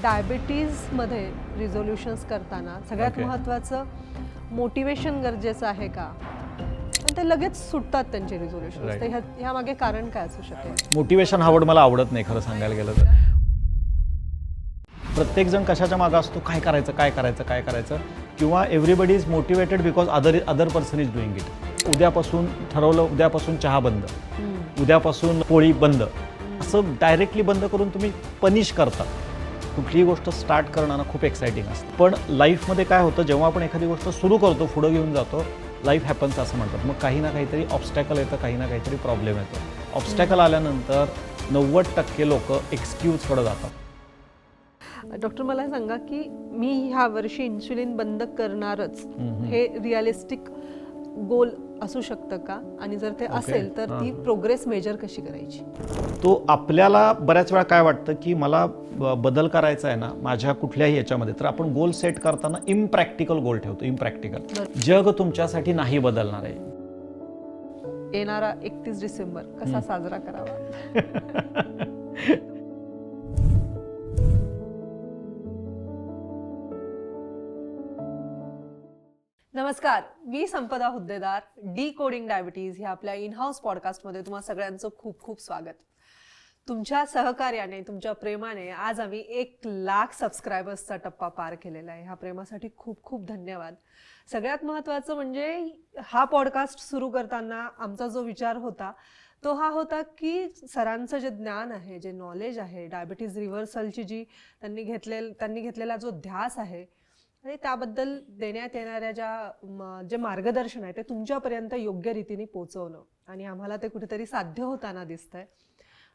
डायबिटीजमध्ये resolutions करताना सगळ्यात महत्त्वाचं मोटिवेशन गरजेचं आहे का? पण ते लगेच सुटतात त्यांचे रिझोल्युशन्स. तर ह्या मागे कारण काय असू शकेल? मोटिवेशन हा वर्ड मला आवडत नाही खरं सांगायला गेलं तर. प्रत्येकजण कशाच्या मागं असतो, काय करायचं किंवा everybody is motivated because other person is doing it. उद्यापासून ठरवलं, उद्यापासून चहा बंद, उद्यापासून पोळी बंद, असं डायरेक्टली बंद करून तुम्ही पनिश करता. कुठलीही गोष्ट स्टार्ट करणं खूप एक्साइटिंग असतं. पण लाईफमध्ये काय होतं, जेव्हा आपण एखादी गोष्ट सुरू करतो, पुढं घेऊन जातो, लाईफ हॅपन्स असं म्हणतात. मग काही ना काहीतरी ऑब्स्टॅकल येतं, काही ना काहीतरी प्रॉब्लेम येतो. ऑब्स्टॅकल आल्यानंतर 90% लोक एक्सक्यूजकडे जातात. डॉक्टर मला सांगा की मी ह्या वर्षी इन्सुलिन बंद करणारच, हे रिअलिस्टिक गोल असू शकतं का? आणि जर ते असेल तर ती प्रोग्रेस मेजर कशी करायची? तो आपल्याला बऱ्याच वेळा काय वाटतं की मला बदल करायचा आहे ना माझ्या कुठल्याही याच्यामध्ये, तर आपण गोल सेट करताना इम्प्रॅक्टिकल गोल ठेवतो. इम्प्रॅक्टिकल. जग तुमच्यासाठी नाही बदलणार आहे. येणारा 31 डिसेंबर कसा साजरा करावा? नमस्कार, मी संपदा हुद्देदार. डी कोडिंग डायबिटीज ह्या आपल्या इन हाऊस पॉडकास्टमध्ये तुम्हा सगळ्यांचं खूप खूप स्वागत. तुमच्या सहकार्याने, तुमच्या प्रेमाने आज आम्ही 1,00,000 सबस्क्रायबर्सचा टप्पा पार केलेला आहे. ह्या प्रेमासाठी खूप खूप धन्यवाद. सगळ्यात महत्त्वाचं म्हणजे हा पॉडकास्ट सुरू करताना आमचा जो विचार होता तो हा होता की सरांचं जे ज्ञान आहे, जे नॉलेज आहे, डायबिटीज रिव्हर्सलची जी त्यांनी घेतलेला जो ध्यास आहे आणि त्याबद्दल देण्यात येणाऱ्या जे मार्गदर्शन आहे ते तुमच्यापर्यंत योग्य रीतीने पोहोचवणं, आणि आम्हाला ते कुठेतरी साध्य होताना दिसतंय.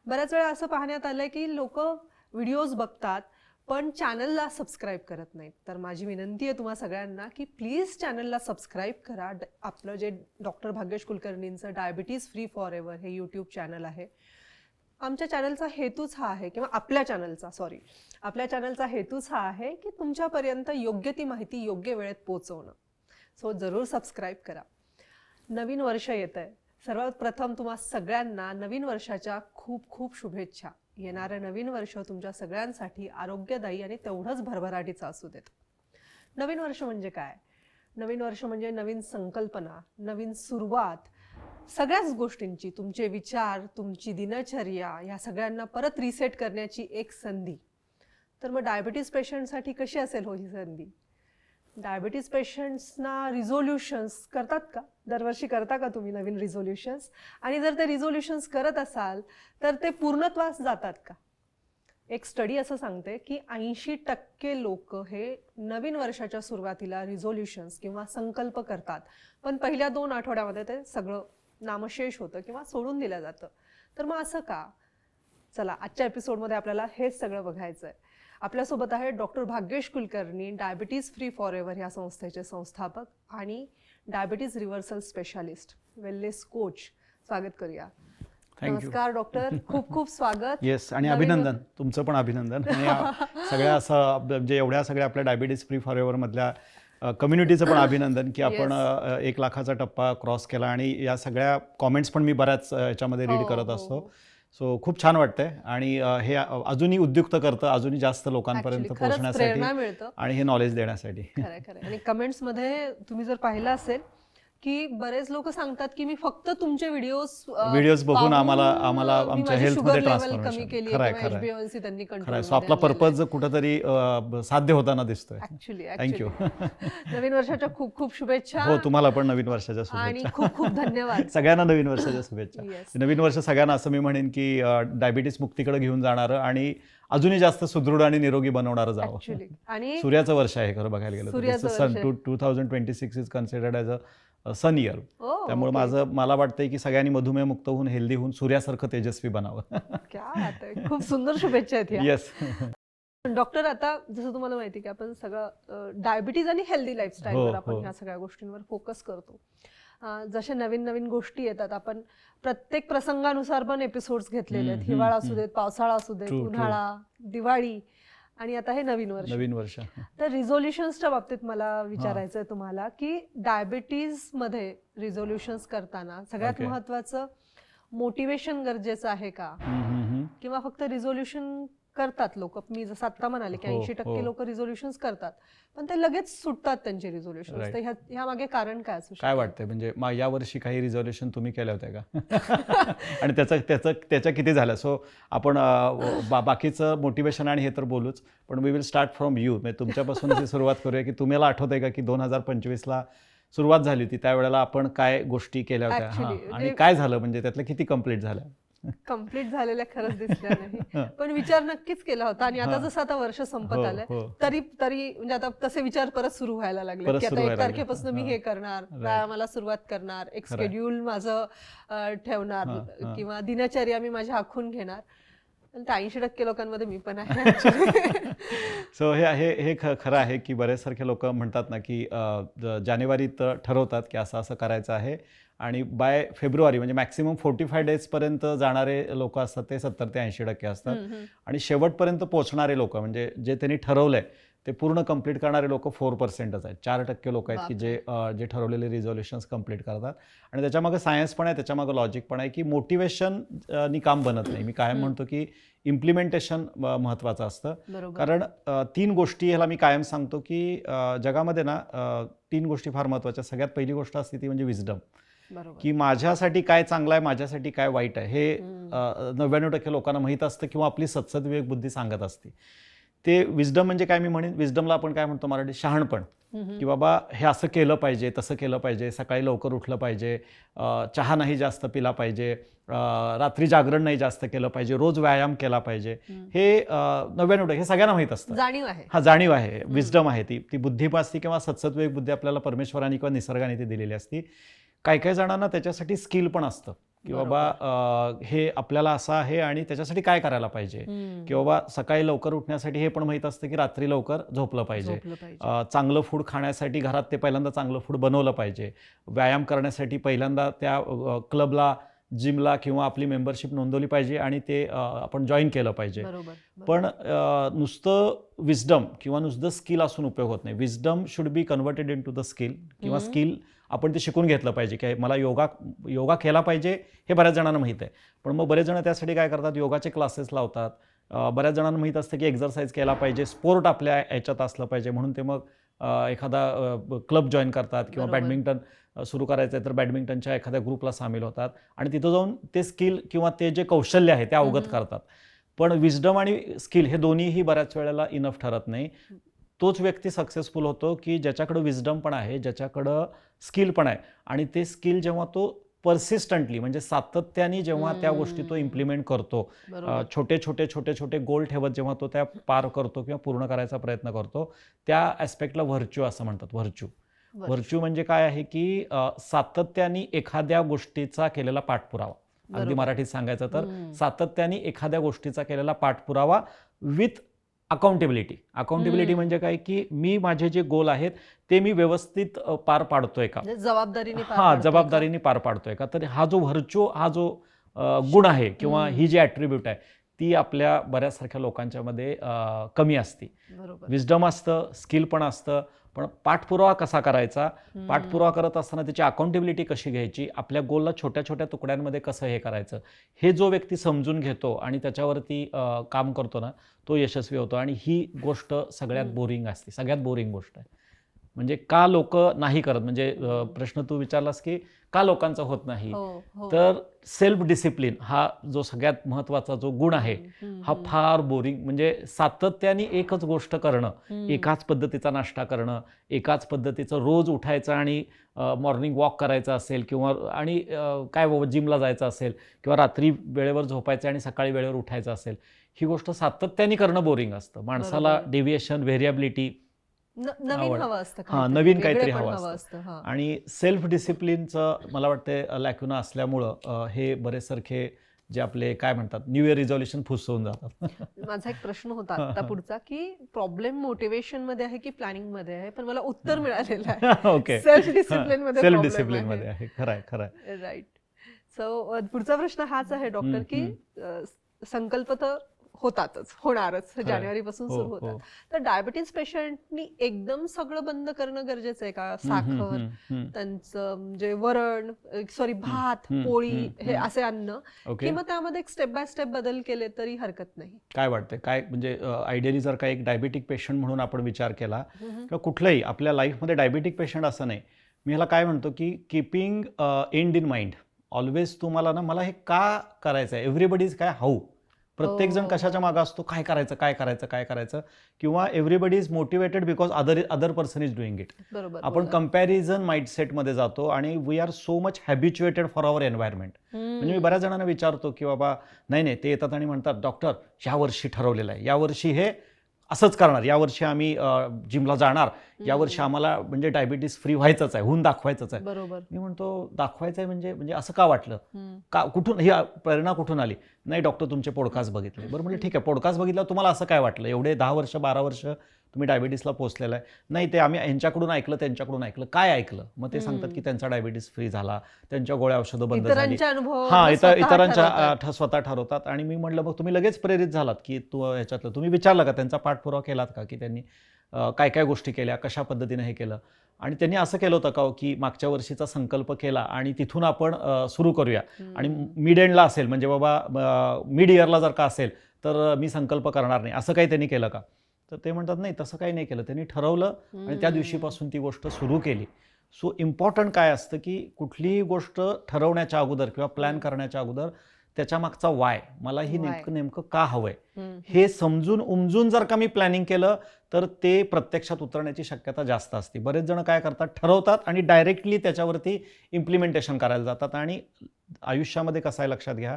बऱ्याच वेळा असं पाहण्यात आलंय की लोक व्हिडिओज बघतात पण चॅनलला सबस्क्राईब करत नाहीत. तर माझी विनंती आहे तुम्हा सगळ्यांना की प्लीज चॅनलला सबस्क्राईब करा. आपलं जे डॉक्टर भाग्येश कुलकर्णींचं डायबिटीज फ्री फॉर एव्हर हे यूट्यूब चॅनल आहे. आमच्या चॅनलचा हेतूच हा आहे, किंवा आपल्या चॅनलचा हेतूच हा आहे की तुमच्यापर्यंत योग्य ती माहिती योग्य वेळेत पोहोचवणं. सो जरूर सबस्क्राईब करा. नवीन वर्ष येत आहे. सर्वात प्रथम तुम्हा सगळ्यांना नवीन वर्षाच्या खूप खूप शुभेच्छा. येणारं नवीन वर्ष तुमच्या सगळ्यांसाठी आरोग्यदायी आणि तेवढंच भरभराटीचं असू देत. नवीन वर्ष म्हणजे काय? नवीन वर्ष म्हणजे नवीन संकल्पना, नवीन सुरुवात, सगळ्याच गोष्टींची, तुमचे विचार, तुमची दिनचर्या, या सगळ्यांना परत रिसेट करण्याची एक संधी. तर मग डायबिटीज पेशंटसाठी कशी असेल हो ही संधी? डायबिटीज पेशंट्सना रिझोल्युशन्स करतात का? दरवर्षी करता का तुम्ही नवीन रिझोल्युशन्स? आणि जर ते रिझोल्युशन्स करत असाल तर ते पूर्णत्वास जातात का? एक स्टडी असं सांगते की 80% लोक हे नवीन वर्षाच्या सुरुवातीला रिझोल्युशन्स किंवा संकल्प करतात, पण पहिल्या 2 आठवड्यामध्ये ते सगळं नामशेष होतं किंवा सोडून दिलं जातं. तर मग असं का? चला, आजच्या एपिसोडमध्ये आपल्याला हेच सगळं बघायचं आहे. आपल्यासोबत आहे doctor Bhagyesh Kulkarni, diabetes free for ever ह्या संस्थेचे संस्थापक आणि diabetes reversal specialist, wellness coach. स्वागत करूया. नमस्कार डॉक्टर, खूप खूप स्वागत. येस, आणि अभिनंदन, तुमचं पण अभिनंदन. सगळ्या असं म्हणजे एवढ्या सगळ्या आपल्या डायबिटीज फ्री फॉर एव्हर मधल्या कम्युनिटीचं पण अभिनंदन की आपण 1,00,000चा टप्पा क्रॉस केला. आणि या सगळ्या कॉमेंट्स पण मी बऱ्याच याच्यामध्ये रीड करत असतो. सो खूप छान वाटतंय आणि हे अजूनही उद्युक्त करतं, अजूनही जास्त लोकांपर्यंत पोहोचण्यासाठी आणि हे नॉलेज देण्यासाठी. खरं. आणि कमेंट्समध्ये तुम्ही जर पाहिलं असेल की बरेच लोक सांगतात की मी फक्त तुमचे व्हिडिओज बघून आम्हाला आमच्या हेल्थमध्ये ट्रान्सफॉर्मेशन केली आहे, HbA1c त्यांनी कंट्रोल. सो आपला पर्पज कुठेतरी साध्य होताना दिसतोय. थँक्यू. नवीन वर्षाच्या खूप खूप शुभेच्छा. हो, तुम्हाला पण नवीन वर्षाच्या शुभेच्छा आणि खूप खूप धन्यवाद. सगळ्यांना नवीन वर्षाच्या शुभेच्छा. नवीन वर्ष सगळ्यांना असं मी म्हणेन की डायबिटीस मुक्तीकडे घेऊन जाणारं आणि अजूनही जास्त सुदृढ आणि निरोगी बनवणारं जावं. आणि सूर्याचं वर्ष आहे खरं बघायला गेलं तर. सन 2026 is considered as a sun year. त्यामुळे मला वाटतंय की सगळ्यांनी मधुमेह मुक्त होऊन, हेल्दी होऊन, सूर्यासारखं तेजस्वी बनावं. खूप सुंदर शुभेच्छा आहेत. येस डॉक्टर, आता जसं तुम्हाला माहिती की आपण सगळं डायबिटीज आणि हेल्दी लाईफस्टाईलवर आपण ह्या सगळ्या गोष्टींवर फोकस करतो. जशा नवीन नवीन गोष्टी येतात, आपण प्रत्येक प्रसंगानुसार पण एपिसोड्स घेतलेले आहेत. हिवाळा असू देत, पावसाळा असू देत, उन्हाळा, दिवाळी, आणि आता हे नवीन वर्ष. तर रिझोल्युशन्सच्या बाबतीत मला विचारायचं आहे तुम्हाला की डायबिटीज मध्ये रिझोल्युशन्स करताना सगळ्यात महत्त्वाचं मोटिवेशन गरजेचं आहे का? किंवा फक्त रिझोल्युशन करतात लोक, मी जसं आता म्हणाले की हो, 80% हो. लोक रिझोल्युशन करतात, पण ते लगेच सुटतात त्यांचे रिझोल्युशन. Right. तर ह्या मागे कारण काय असू काय शकतं? वाटतंय म्हणजे या वर्षी काही रिझॉल्युशन तुम्ही केल्या होत्या का? आणि त्याच्या किती झाल्या? सो आपण बाकीचं मोटिवेशन आणि हे तर बोलूच, पण we will start from you. म्हणजे तुमच्यापासून अशी सुरुवात करूया की तुम्हाला आठवतंय का की 2025ला सुरुवात झाली होती त्यावेळेला आपण काय गोष्टी केल्या होत्या? Actually, आणि म्हणजे काय झालं, म्हणजे त्यातल्या किती कंप्लीट झाल्या? कम्प्लीट झालेल्या खरंच दिसल्या नाही, पण विचार नक्कीच केला होता. आणि आता जसं आता वर्ष संपत हो, आलंय, हो. तरी म्हणजे आता तसे विचार परत सुरू व्हायला लागले परत की आता सुरू 1 व्हायला लागले. तारखेपासून मी हां. हे करणार, Right. व्यायामाला सुरुवात करणार, एक खरंय. शेड्यूल माझं ठेवणार, हां, हां. किंवा दिनचर्या मी माझ्या आखून घेणार. आणि 80% लोकांमध्ये मी पण आहे actually. सो हे खरं आहे की बरेचसारखे लोक म्हणतात ना की जानेवारीत ठरवतात की असं असं करायचं आहे, आणि बाय फेब्रुवारी म्हणजे मॅक्सिमम 45 डेजपर्यंत जाणारे लोक असतात ते 70 ते 80% असतात. आणि शेवटपर्यंत पोहोचणारे लोक म्हणजे जे त्यांनी ठरवलंय ते पूर्ण कंप्लीट करणारे लोक 4%च आहेत. 4% लोक आहेत की जे ठरवलेले रिझोल्युशन्स कंप्लीट करतात. आणि त्याच्यामागे सायन्स पण आहे, त्याच्यामागे लॉजिक पण आहे की मोटिवेशन नी काम बनत नाही. मी कायम म्हणतो की इम्प्लिमेंटेशन महत्त्वाचं असतं. बरोबर. कारण 3 गोष्टी ह्याला मी कायम सांगतो की जगामध्ये ना 3 गोष्टी फार महत्त्वाच्या. सगळ्यात पहिली गोष्ट असते ती म्हणजे विजडम, बरोबर. की माझ्यासाठी काय चांगलं आहे, माझ्यासाठी काय वाईट आहे हे 99% लोकांना माहीत असतं किंवा आपली सद्सद्विवेक बुद्धी सांगत असते. ते विजडम म्हणजे काय, मी म्हणेन विजडमला आपण काय म्हणतो मराठी, शहाणपण, की बाबा हे असं केलं पाहिजे, तसं केलं पाहिजे, सकाळी लवकर उठलं पाहिजे, चहा नाही जास्त पिला पाहिजे, रात्री जागरण नाही जास्त केलं पाहिजे, रोज व्यायाम केला पाहिजे. हे 99% हे सगळ्यांना माहीत असतं. जाणीव आहे. हा, जाणीव आहे, विजडम आहे, ती बुद्धी असते किंवा सद्सद्विवेक बुद्धी आपल्याला परमेश्वराने किंवा निसर्गाने ती दिलेली असती. काही जणांना त्याच्यासाठी स्किल पण असतं की बाबा हे आपल्याला असं आहे आणि त्याच्यासाठी काय करायला पाहिजे, की बाबा सकाळी लवकर उठण्यासाठी हे पण माहीत असतं की रात्री लवकर झोपलं पाहिजे, चांगलं फूड खाण्यासाठी घरात ते पहिल्यांदा चांगलं फूड बनवलं पाहिजे, व्यायाम करण्यासाठी पहिल्यांदा त्या क्लबला, जिमला किंवा आपली मेंबरशिप नोंदवली पाहिजे आणि ते आपण जॉईन केलं पाहिजे. पण नुसतं विजडम किंवा नुसतं स्किल असून उपयोग होत नाही. Wisdom should be converted into the skill, किंवा स्किल आपण ते शिकून घेतलं पाहिजे की मला योगा केला पाहिजे हे बऱ्याच जणांना माहीत आहे. पण मग बरेच जण त्यासाठी काय करतात, योगाचे क्लासेस लावतात. बऱ्याच जणांना माहीत असतं की एक्झरसाईज केला पाहिजे, स्पोर्ट आपल्या ह्याच्यात असलं पाहिजे, म्हणून ते मग एखादा क्लब जॉईन करतात किंवा बॅडमिंटन सुरू करायचं आहे तर बॅडमिंटनच्या एखाद्या ग्रुपला सामील होतात आणि तिथं जाऊन ते स्किल किंवा ते जे कौशल्य आहे ते अवगत करतात. पण विजडम आणि स्किल हे दोन्हीही बऱ्याच वेळेला इनफ ठरत नाही. तोच व्यक्ती सक्सेसफुल होतो की ज्याच्याकडं विजडम पण आहे, ज्याच्याकडं स्किल पण आहे, आणि ते स्किल जेव्हा तो परसिस्टंटली म्हणजे सातत्याने जेव्हा त्या गोष्टी तो इम्प्लिमेंट करतो, छोटे गोल ठेवत जेव्हा तो त्या पार करतो किंवा पूर्ण करायचा प्रयत्न करतो, त्या ॲस्पेक्टला व्हर्च्यू असं म्हणतात. व्हर्च्यू म्हणजे काय आहे की सातत्याने एखाद्या गोष्टीचा केलेला पाठपुरावा. अगदी मराठीत सांगायचं तर सातत्याने एखाद्या गोष्टीचा केलेला पाठपुरावा विथ अकाउंटेबिलिटी म्हणजे काय की मी माझे जे गोल आहेत ते मी व्यवस्थित पार पाडतोय का, जबाबदारीने पार पाडतोय का. तर हा जो व्हर्च्यू, हा जो गुण आहे किंवा ही जी ॲट्रिब्यूट आहे ती आपल्या बऱ्याचसारख्या लोकांच्या मध्ये कमी असते. विजडम असतं, स्किल पण असतं, पण पाठपुरावा कसा करायचा, पाठपुरावा करत असताना त्याची अकाउंटेबिलिटी कशी घ्यायची, आपल्या गोलला छोट्या तुकड्यांमध्ये कसं हे करायचं, हे जो व्यक्ती समजून घेतो आणि त्याच्यावरती काम करतो ना, तो यशस्वी होतो. आणि ही गोष्ट सगळ्यात बोरिंग असते, सगळ्यात बोरिंग गोष्ट आहे. म्हणजे का लोक नाही करत, म्हणजे प्रश्न तू विचारलास की का लोकांचा होत नाही, तर सेल्फ डिसिप्लिन हा जो सगळ्यात महत्त्वाचा जो गुण आहे हा फार बोरिंग. म्हणजे सातत्याने एकच गोष्ट करणं, एकाच पद्धतीचा नाश्ता करणं, एकाच पद्धतीचं रोज उठायचं आणि मॉर्निंग वॉक करायचा असेल किंवा आणि काय जिमला जायचं असेल किंवा रात्री वेळेवर झोपायचं आणि सकाळी वेळेवर उठायचं असेल, ही गोष्ट सातत्याने करणं बोरिंग असतं. माणसाला डेव्हिएशन, व्हेरिएबिलिटी, नवीन काहीतरी हवं असतं. आणि सेल्फ डिसिप्लिनचं मला वाटतं लॅक्युना असल्यामुळं हे बरेचसारखे जे आपले काय म्हणतात न्यू इयर रिझॉल्युशन फुसवून जातात. माझा एक प्रश्न होता आता पुढचा, की प्रॉब्लेम मोटिवेशन मध्ये आहे की प्लॅनिंग मध्ये आहे, पण मला उत्तर मिळालेलं आहे. ओके, सेल्फ डिसिप्लिन मध्ये आहे. खरंय. राईट. सो पुढचा प्रश्न हाच आहे डॉक्टर, की संकल्प तर होतातच, होणारच, खरंय. जानेवारी पासून हो, सुरू हो. होतात. तर डायबिटीज पेशंटनी एकदम सगळं बंद करणं गरजेचं आहे का? हम्म, हम्म, साखर, हम्म, हम्म. त्यांचं म्हणजे वरण, सॉरी भात, हम्म, पोळी, हम्म, हे हम्म. असे अन्न, ओके. किंवा त्यामध्ये एक स्टेप बाय स्टेप बदल केले तरी हरकत नाही. काय वाटतंय, काय म्हणजे आयडियली जर का एक डायबिटिक पेशंट म्हणून आपण विचार केला हम्म. किंवा कुठलंही आपल्या लाईफमध्ये डायबिटिक पेशंट असं नाही, मी ह्याला काय म्हणतो की keeping and in mind. Always तुम्हाला ना, मला हे का करायचं आहे, एव्हरीबडी इज काय हाऊ. प्रत्येक जण हो, कशाच्या मागं असतो, काय करायचं काय करायचं काय करायचं, किंवा everybody is motivated because other person is doing it. बरोबर आपण बोललात. कम्पॅरिझन माइंडसेटमध्ये जातो आणि we are so much habituated for our environment. म्हणजे मी बऱ्याच जणांना विचारतो की बाबा नाही नाही, ते येतात आणि म्हणतात डॉक्टर ह्या वर्षी ठरवलेलं आहे, यावर्षी हे असंच करणार, यावर्षी आम्ही जिमला जाणार, यावर्षी आम्हाला म्हणजे डायबिटीस फ्री व्हायचंच आहे, होऊन दाखवायचंच आहे. बरोबर. मी म्हणतो दाखवायचं आहे म्हणजे असं का वाटलं, हम्म. का कुठून ही प्रेरणा कुठून आली? नाही डॉक्टर तुमचे पॉडकास्ट बघितले. बरं म्हणजे ठीक आहे, पॉडकास्ट बघितलं, तुम्हाला असं काय वाटलं, एवढे 10 वर्ष 12 वर्ष तुम्ही डायबिटीसला पोहोचलेला आहे? नाही ते आम्ही यांच्याकडून ऐकलं त्यांच्याकडून ऐकलं. काय ऐकलं? मग ते सांगतात की त्यांचा डायबिटीस फ्री झाला, त्यांच्या गोळ्या औषधं बंद झाली. इतरांच्या अनुभवावरून हां, स्वतः इतरांच्या ठरवतात. स्वतः ठरवतात. आणि मी म्हटलं मग तुम्ही लगेच प्रेरित झालात की ह्याच्यातलं तुम्ही विचारलं का, त्यांचा पाठपुरावा केलात का, की त्यांनी काय काय गोष्टी केल्या, कशा पद्धतीने हे केलं. आणि त्यांनी असं केलं होतं का हो, की मागच्या वर्षीचा संकल्प केला आणि तिथून आपण सुरू करूया, आणि मिड एंडला असेल म्हणजे बाबा मिड इयरला जर का असेल तर मी संकल्प करणार नाही, असं काही त्यांनी केलं का? तर ते म्हणतात नाही तसं काही नाही केलं, त्यांनी ठरवलं आणि त्या दिवशीपासून ती गोष्ट सुरू केली. सो इम्पॉर्टंट काय असतं की कुठलीही गोष्ट ठरवण्याच्या अगोदर किंवा प्लॅन करण्याच्या अगोदर त्याच्या मागचा वाय, मला ही Why? नेमकं का हवंय हे समजून उमजून जर का मी प्लॅनिंग केलं तर ते प्रत्यक्षात उतरण्याची शक्यता जास्त असते. बरेच जण काय करतात, ठरवतात आणि डायरेक्टली त्याच्यावरती इम्प्लिमेंटेशन करायला जातात. आणि आयुष्यामध्ये कसं आहे लक्षात घ्या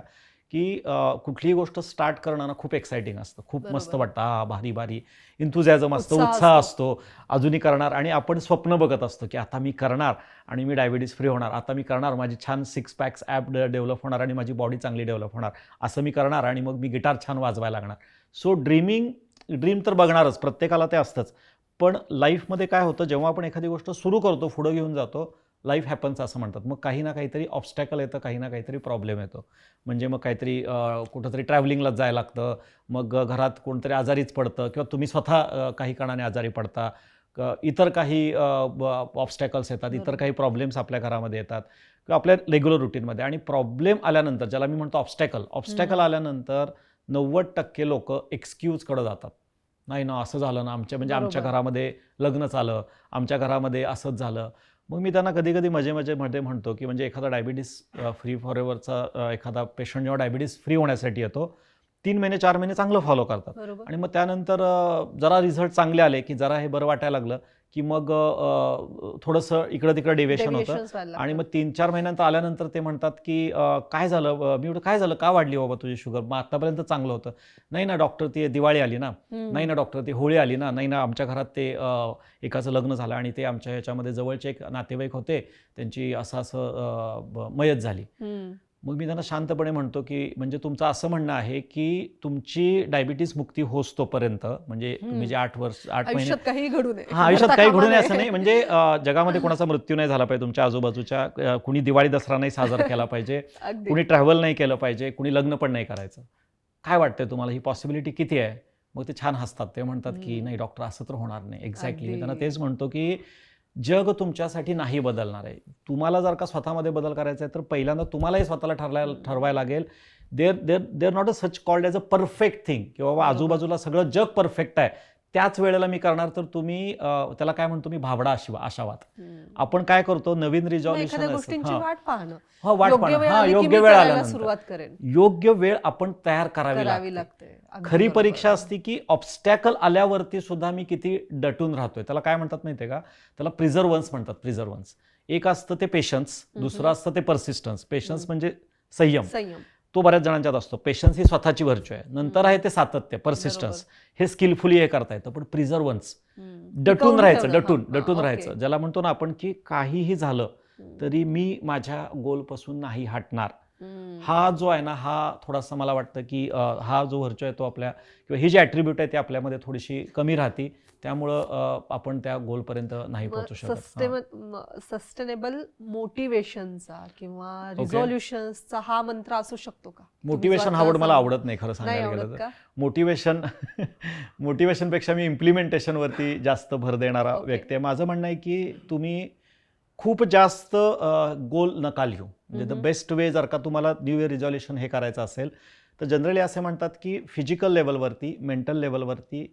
की कुठलीही गोष्ट स्टार्ट करणं ना खूप एक्साइटिंग असतं, खूप मस्त बरोबर. वाटतं, भारी भारी इंथुझॅझम असतं, उत्साह उत्साह असतो. असतो, अजूनही करणार. आणि आपण स्वप्न बघत असतो की आता मी करणार आणि मी डायबिटीस फ्री होणार, आता मी करणार, माझी छान 6 पॅक्स ॲप डेव्हलप होणार आणि माझी बॉडी चांगली डेव्हलप होणार, असं मी करणार आणि मग मी गिटार छान वाजवायला लागणार. सो ड्रीम तर बघणारच, प्रत्येकाला ते असतंच. पण लाईफमध्ये काय होतं, जेव्हा आपण एखादी गोष्ट सुरू करतो, पुढं घेऊन जातो, लाईफ हॅपन्स असं म्हणतात. मग काही ना काहीतरी ऑब्स्टॅकल येतं, काही ना काहीतरी प्रॉब्लेम येतो. म्हणजे मग काहीतरी कुठंतरी ट्रॅव्हलिंगलाच जायला लागतं, मग घरात कोणतरी आजारीच पडतं किंवा तुम्ही स्वतः काही कारणाने आजारी पडता, इतर काही ऑब्स्टॅकल्स येतात, इतर काही प्रॉब्लेम्स आपल्या घरामध्ये येतात किंवा आपल्या रेग्युलर रुटीनमध्ये. आणि प्रॉब्लेम आल्यानंतर, ज्याला मी म्हणतो ऑब्स्टॅकल आल्यानंतर 90% लोक एक्सक्यूजकडे जातात. नाही ना असं झालं ना, आमच्या घरामध्ये लग्नच आलं, आमच्या घरामध्ये असंच झालं. मग मी त्यांना कधी कधी मध्ये म्हणतो की म्हणजे एखादा डायबिटीस फ्री फॉरएव्हरचा एखादा पेशंट जेव्हा डायबिटीस फ्री होण्यासाठी येतो, 3 महिने 4 महिने चांगलं फॉलो करतात. बरोबर. आणि मग त्यानंतर जरा रिझल्ट चांगले आले की जरा हे बरं वाटायला लागलं की मग थोडंसं इकडं तिकडं डेव्हिएशन होतं. Deviations व्हायला आणि लागतात. मग 3-4 महिन्यानंतर आल्यानंतर ते म्हणतात की काय झालं, मी म्हणतो काय झालं, का वाढली बाबा तुझी शुगर, मग आतापर्यंत चांगलं होतं. नाही ना डॉक्टर, ती दिवाळी आली ना, नाही ना डॉक्टर, ती होळी आली ना, नाही ना आमच्या घरात ते एकाचं लग्न झालं आणि ते आमच्या ह्याच्यामध्ये जवळचे एक नातेवाईक होते, त्यांची असं मयत झाली. मग मी त्यांना शांतपणे म्हणतो की म्हणजे तुमचं असं म्हणणं आहे की तुमची डायबिटीस मुक्ती होस तोपर्यंत, म्हणजे तुम्ही जे 8 महिने, आयुष्यात काही घडू नये, हा आयुष्यात घडता काही कामा घडू नये नये. असं नाही, म्हणजे जगामध्ये कोणाचा मृत्यू नाही झाला पाहिजे, तुमच्या आजूबाजूच्या कुणी दिवाळी दसरा नाही साजरा केला पाहिजे, अगदी. कुणी ट्रॅव्हल नाही केलं पाहिजे, कुणी लग्न पण नाही करायचं. काय वाटतंय तुम्हाला, ही पॉसिबिलिटी किती आहे? मग ते छान हसतात, ते म्हणतात की नाही डॉक्टर असं तर होणार नाही. एक्झॅक्टली, मी त्यांना तेच म्हणतो की जग तुमच्यासाठी नाही बदलणार आहे. तुम्हाला जर का स्वतःमध्ये बदल करायचा आहे तर पहिल्यांदा तुम्हालाही स्वतःला ठरवायला लागेल. There not a such called as a perfect thing, की बाबा आजूबाजूला सगळं जग परफेक्ट आहे, त्याच वेळेला मी करणार, तर तुम्ही त्याला काय म्हणतो मी, भाबडा आशावाद. आपण काय करतो, नवीन रिझॉल्युशन, एखाद्या गोष्टींची वाट पाहणं, वाट योग्य पाहणं, वेळ आली की योग्य मी वेळ करायला आल्यानंतर सुरुवात करेन. योग्य वेळ आपण तयार करावी लागते. लागते. अगदी खरी बरोबर. परीक्षा असते की ऑब्स्टॅकल आल्यावरती सुद्धा मी किती डटून राहतोय. त्याला काय म्हणतात माहितीये का, त्याला प्रिझर्वन्स म्हणतात. प्रिझर्वन्स एक असतं ते पेशन्स, दुसरं असतं ते परसिस्टन्स. पेशन्स म्हणजे संयम, तो बऱ्याच जणांच्यात असतो. पेशन्स ही स्वतःची व्हर्च्यू आहे. नंतर आहे ते सातत्य, परसिस्टन्स, हे स्किलफुली हे करता येतं. पण प्रिझर्वन्स, डटून राहायचं, डटून राहायचं, ज्याला म्हणतो ना आपण की काहीही झालं तरी मी माझ्या गोलपासून नाही हटणार. हा जो आहे ना, हा थोडासा मला वाटतं की हा जो व्हर्च्यू आहे तो आपल्या किंवा ही जी ॲट्रिब्यूट आहे ती आपल्यामध्ये थोडीशी कमी राहते. त्यामुळं आपण त्या गोलपर्यंत नाही पोहोचू शकत. सस्टेनेबल मोटिवेशनचा किंवा Okay. रिझॉल्युशनचा हा मंत्र असू शकतो का? मोटिवेशन हा वर्ड मला आवडत नाही खरं सांगायला गेलं आवडत तर. का? मोटिवेशनपेक्षा मी इम्प्लिमेंटेशनवरती जास्त भर देणारा Okay. व्यक्ती आहे. माझं म्हणणं आहे की तुम्ही खूप जास्त गोल नका लिहू. म्हणजे द बेस्ट वे जर का तुम्हाला न्यू इयर रिझॉल्युशन हे करायचं असेल तर जनरली असे म्हणतात की फिजिकल लेवलवरती, मेंटल लेवलवरती,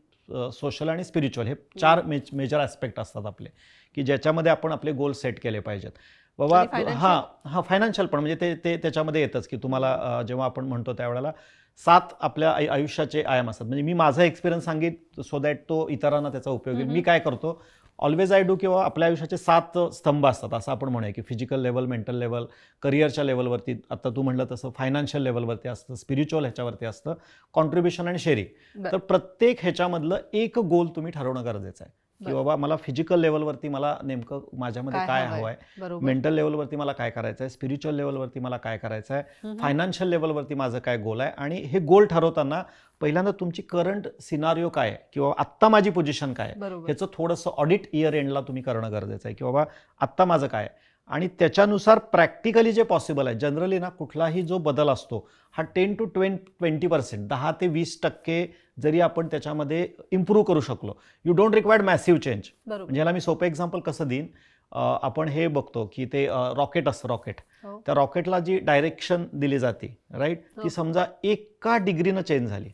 सोशल आणि स्पिरिच्युअल हे 4 मेजर ॲस्पेक्ट असतात आपले, की ज्याच्यामध्ये आपण आपले गोल सेट केले पाहिजेत. बाबा आणि financial? हां फायनान्शियल पण म्हणजे ते त्याच्यामध्ये येतच की तुम्हाला जेव्हा आपण म्हणतो त्यावेळेला 7 आपल्या आयुष्याचे आयाम असतात. म्हणजे मी माझा एक्सपिरियन्स सांगित सो दॅट तो इतरांना त्याचा उपयोग होईल. मी काय करतो, ऑलवेज आय डू किंवा आपल्या आयुष्याचे 7 स्तंभ असतात असं आपण म्हणूया की फिजिकल लेवल, मेंटल लेवल, करिअरच्या लेवलवरती, आता तू म्हणलं तसं फायनान्शियल लेवलवरती असतं, स्पिरिच्युअल ह्याच्यावरती असतं, कॉन्ट्रीब्युशन आणि शेअरिंग. तर प्रत्येक ह्याच्यामधलं एक गोल तुम्ही ठरवणं गरजेचं आहे की बाबा मला फिजिकल लेवलवरती मला नेमकं माझ्यामध्ये काय हवं आहे, मेंटल लेवलवरती मला काय करायचं आहे, स्पिरिच्युअल लेवलवरती मला काय करायचं आहे, फायनान्शियल लेवलवरती माझं काय गोल आहे. आणि हे गोल ठरवताना पहिल्यांदा तुमची करंट सिनारिओ काय आहे किंवा आत्ता माझी पोझिशन काय आहे ह्याचं थोडंसं ऑडिट इयर एंडला तुम्ही करणं गरजेचं आहे की बाबा आत्ता माझं काय आहे. आणि त्याच्यानुसार प्रॅक्टिकली जे पॉसिबल आहे, जनरली ना कुठलाही जो बदल असतो हा 10 to 20% 10 ते 20% जरी आपण त्याच्यामध्ये इम्प्रूव्ह करू शकलो, you don't required massive change. म्हणजे ह्याला मी सोपं एक्झाम्पल कसं देईन, आपण हे बघतो की ते रॉकेट असतं, रॉकेट, त्या रॉकेटला जी डायरेक्शन दिली जाते राईट, ती समजा 1 डिग्रीनं चेंज झाली,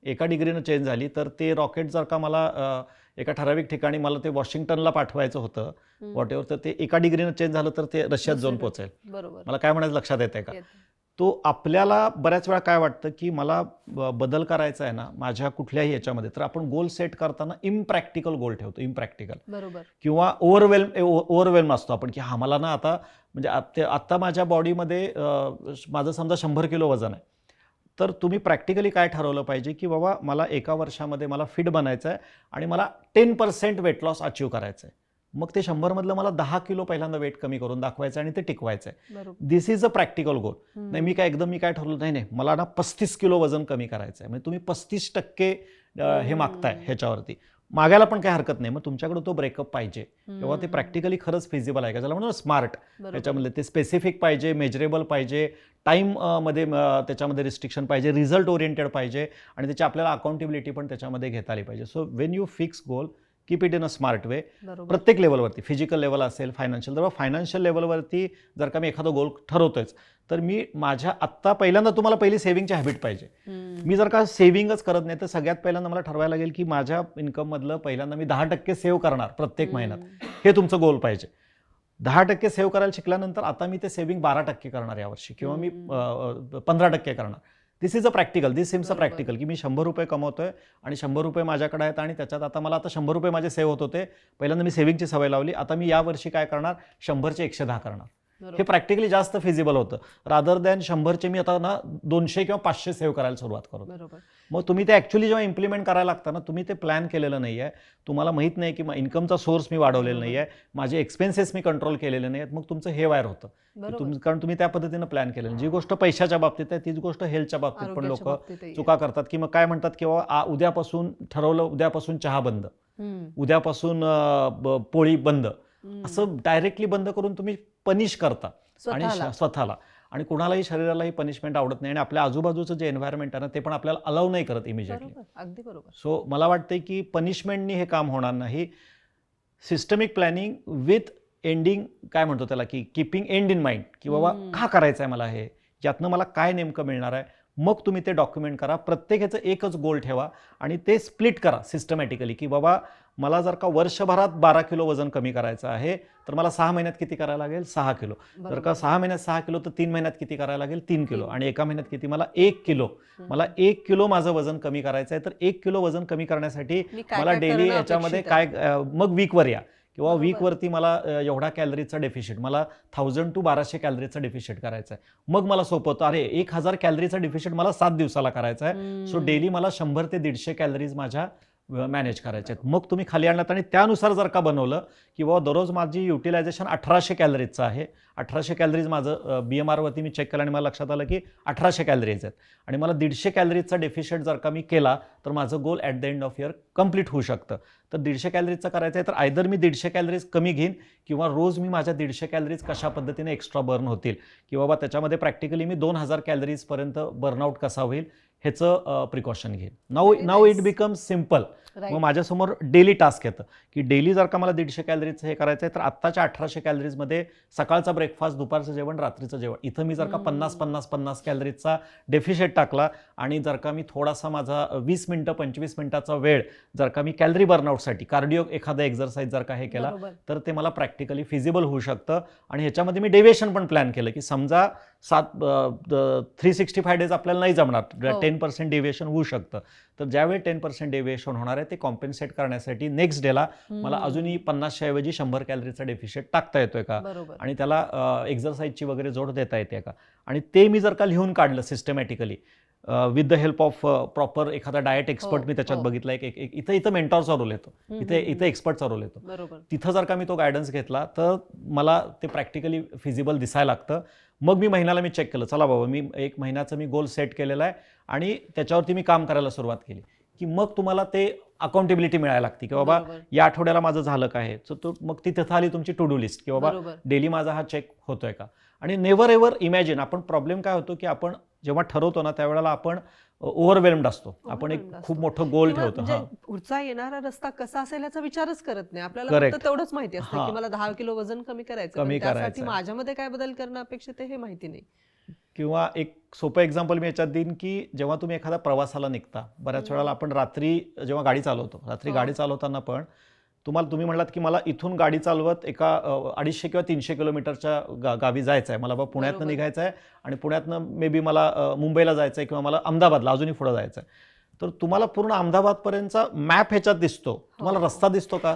1 डिग्रीनं चेंज झाली तर ते रॉकेट जर का मला एका ठराविक ठिकाणी मला ते वॉशिंग्टनला पाठवायचं होतं व्हॉट एव्हर, तर ते 1 डिग्रीनं चेंज झालं तर ते रशियात जाऊन पोहोचेल. मला काय म्हणायचं लक्षात येतंय का? तो आपल्याला बऱ्याच वेळा काय वाटतं की मला बदल करायचा आहे ना माझ्या कुठल्याही याच्यामध्ये, तर आपण गोल सेट करताना इम्प्रॅक्टिकल गोल ठेवतो, इम्प्रॅक्टिकल किंवा ओव्हरवेल्म असतो आपण की हा मला ना आता म्हणजे आत्ता माझ्या बॉडीमध्ये माझं समजा 100 किलो वजन आहे, तर तुम्ही प्रॅक्टिकली काय ठरवलं पाहिजे की बाबा मला 1 वर्षामध्ये मला फिट बनायचं आहे आणि मला 10% वेट लॉस अचीव करायचं आहे. मग ते 100 मधलं मला 10 किलो पहिल्यांदा वेट कमी करून दाखवायचं आणि ते टिकवायचं आहे. दिस इज अ प्रॅक्टिकल गोल. नाही मी काय ठरवलं नाही मला ना 35 किलो वजन कमी करायचं आहे, म्हणजे तुम्ही 35% हे मागताय ह्याच्यावरती, मागायला पण काही हरकत नाही. मग तुमच्याकडे तो ब्रेकअप पाहिजे तेव्हा ते प्रॅक्टिकली खरंच फिजिबल आहे का, ज्याला म्हणतो स्मार्ट, त्याच्यामध्ये ते स्पेसिफिक पाहिजे, मेजरेबल पाहिजे, टाईम मध्ये त्याच्यामध्ये रिस्ट्रिक्शन पाहिजे, रिझल्ट ओरिएंटेड पाहिजे आणि त्याची आपल्याला अकाउंटेबिलिटी पण त्याच्यामध्ये घेता आली पाहिजे. So when you fix goal, keep it in a smart way. प्रत्येक लेवलवरती, फिजिकल लेवल असेल, फायनान्शियल, तर फायनान्शियल लेवलवरती जर का मी एखादा गोल ठरवतोयच तर मी माझ्या आत्ता पहिल्यांदा तुम्हाला पहिली सेव्हिंगची हॅबिट पाहिजे. मी जर का सेव्हिंगच करत नाही तर सगळ्यात पहिल्यांदा मला ठरवायला लागेल की माझ्या इन्कममधलं पहिल्यांदा मी 10% सेव्ह करणार प्रत्येक महिन्यात, हे तुमचं गोल पाहिजे. 10% सेव्ह करायला शिकल्यानंतर आता मी ते सेव्हिंग 12% करणार यावर्षी किंवा मी 15% करणार. This is a practical, this seems a practical की मी 100 रुपये कमवतोय आणि 100 रुपये माझ्याकडे आहेत आणि त्याच्यात आता मला 100 रुपये माझे सेव्ह होत होते. पहिल्यांदा मी सेव्हिंगची सवय लावली, आता मी यावर्षी काय करणार, 100चे 110 करणार. हे प्रॅक्टिकली जास्त फिजिबल होतं रादर दॅन 100चे मी आता ना 200 किंवा 500 सेव्ह करायला सुरुवात करतो. मग तुम्ही ते ॲक्च्युली जेव्हा इम्प्लिमेंट करायला लागतं ना, तुम्ही ते प्लॅन केलेलं नाही आहे, तुम्हाला माहीत नाही की इन्कमचा सोर्स मी वाढवलेला नाही आहे, माझे एक्सपेन्सेस मी कंट्रोल केलेले नाही आहेत, मग तुमचं हे वायर होतं कारण तुम्ही त्या पद्धतीनं प्लॅन केलेलं. जी गोष्ट पैशाच्या बाबतीत आहे तीच गोष्ट हेल्थच्या बाबतीत पण लोक चुका करतात की मग काय म्हणतात की उद्यापासून ठरवलं, उद्यापासून चहा बंद, उद्यापासून पोळी बंद, असं डायरेक्टली बंद करून तुम्ही पनिश करता आणि स्वतःला, आणि कुणालाही शरीरालाही पनिशमेंट आवडत नाही आणि आपल्या आजूबाजूचं जे एन्व्हायरमेंट आहे ना ते पण आपल्याला अलाव नाही करत इमिजिएटली. अगदी बरोबर. सो मला वाटतंय की पनिशमेंटनी हे काम होणार नाही. सिस्टमिक प्लॅनिंग विथ एंडिंग, काय म्हणतो त्याला, की कीपिंग एंड इन माइंड, की बाबा का करायचं आहे मला हे, यातनं मला काय नेमकं मिळणार आहे, मग तुम्ही ते डॉक्युमेंट करा. प्रत्येकाचं एकच गोल ठेवा आणि ते स्प्लिट करा सिस्टमॅटिकली की बाबा मला जर का वर्षभरात 12 किलो वजन कमी करायचं आहे तर मला 6 महिन्यात किती करायला लागेल, 6 किलो. जर का 6 महिन्यात 6 किलो तर 3 महिन्यात किती करायला लागेल, 3 किलो. आणि एका महिन्यात किती, मला 1 किलो. मला 1 किलो माझं वजन कमी करायचं आहे, तर 1 किलो वजन कमी करण्यासाठी मला डेली याच्यामध्ये काय, मग वीकवर या किंवा वीकवरती मला एवढा कॅलरीचा डेफिशिट, मला 1000 to 1200 कॅलरीचा डेफिशिट करायचा आहे. मग मला सोपं होतं, अरे 1000 कॅलरीचा डेफिशिट मला 7 दिवसाला करायचा आहे. सो डेली मला 100 ते 150 कॅलरीज माझ्या मॅनेज करायचे आहेत. मग तुम्ही खाली आणलात आणि त्यानुसार जर का बनवलं की बाबा दररोज माझी युटिलायझेशन 1800 कॅलरीजचं आहे, 1800 कॅलरीज माझं BMR वरती मी चेक केलं आणि मला लक्षात आलं की 1800 कॅलरीज आहेत आणि मला 150 कॅलरीजचा डेफिशिट जर का मी केला तर माझं goal at the end of year complete होऊ शकतं. तर 150 कॅलरीजचं करायचं आहे तर आयदर मी 150 कॅलरीज कमी घेईन किंवा रोज मी माझ्या 150 कॅलरीज कशा पद्धतीने एक्स्ट्रा बर्न होतील की बाबा त्याच्यामध्ये प्रॅक्टिकली मी 2000 कॅलरीजपर्यंत बर्नआउट कसा होईल ह्याचं प्रिकॉशन घेईन. Now it becomes simple. मग माझ्यासमोर डेली टास्क येतं की डेली जर का मला 150 कॅलरीजचं हे करायचं आहे तर आत्ताच्या 1800 कॅलरीजमध्ये सकाळचा ब्रेकफास्ट, दुपारचं जेवण, रात्रीचं जेवण, इथं मी जर का 50 कॅलरीजचा डेफिशिट टाकला आणि जर का मी थोडासा माझा 20 मिनिटं 25 मिनिटाचा वेळ जर का मी कॅलरी बर्नआउटसाठी कार्डिओ एखादा एक्झरसाईज जर का हे केला तर ते मला प्रॅक्टिकली फिजिबल होऊ शकतं. आणि ह्याच्यामध्ये मी डेविएशन पण प्लॅन केलं की समजा 365 डेज आपल्याला नाही जमणार, 10% डेविएशन होऊ शकतं. तर ज्यावेळी 10% डेविएशन होणार आहे ते कॉम्पेन्सेट करण्यासाठी नेक्स्ट डेला मला अजूनही 50च्या ऐवजी 100 कॅलरीचा डेफिशिट टाकता येतोय का आणि त्याला एक्झरसाईजची वगैरे जोड देता येते का. आणि ते मी जर का लिहून काढलं systematically with the help of proper एखादा डाएट एक्सपर्ट मी त्याच्यात बघितला, इथं मेंटॉरचा रोल येतो, इथे एक्सपर्टचा रोल येतो. तिथं जर का मी तो गायडन्स घेतला तर मला ते प्रॅक्टिकली फिजिबल दिसायला लागतं. मग मी महिन्याला मी चेक केलं, चला बाबा मी 1 महिन्याचं मी गोल सेट केलेला आहे आणि त्याच्यावरती मी काम करायला सुरुवात केली की मग तुम्हाला ते अकाउंटेबिलिटी मिळायला लागते की बाबा या आठवड्याला माझं झालं काय. तर मग ती तिथं आली तुमची टू डू लिस्ट की बाबा डेली माझा हा चेक होतोय का. आणि नेव्हर एव्हर इमॅजिन, आपण प्रॉब्लेम काय होतो की आपण जेव्हा ठरवतो ना त्यावेळेला आपण ओव्हरवेल्म्ड असतो, आपण एक खूप मोठं गोल ठेवतो. पुढचा येणारा रस्ता कसा असेल याचा विचारच करत नाही आपल्याला, फक्त तेवढंच माहिती असतं की मला 10 किलो वजन कमी करायचं, त्यासाठी माझ्यामध्ये काय बदल करणं अपेक्षित आहे हे माहिती नाही. किंवा एक सोपं एक्झाम्पल मी याच्यात देईन की जेव्हा तुम्ही एखाद्या प्रवासाला निघता, बऱ्याच वेळेला आपण रात्री जेव्हा गाडी चालवतो, रात्री गाडी चालवताना पण तुम्ही म्हणलात की मला इथून गाडी चालवत एका 250 किंवा 300 किलोमीटरच्या गावी जायचं आहे, मला बाबा पुण्यातनं निघायचं आहे आणि पुण्यातनं मे बी मला मुंबईला जायचं आहे किंवा मला अहमदाबादला अजूनही पुढे जायचं आहे. तर तुम्हाला पूर्ण अहमदाबादपर्यंतचा मॅप ह्याच्यात दिसतो, तुम्हाला रस्ता दिसतो का?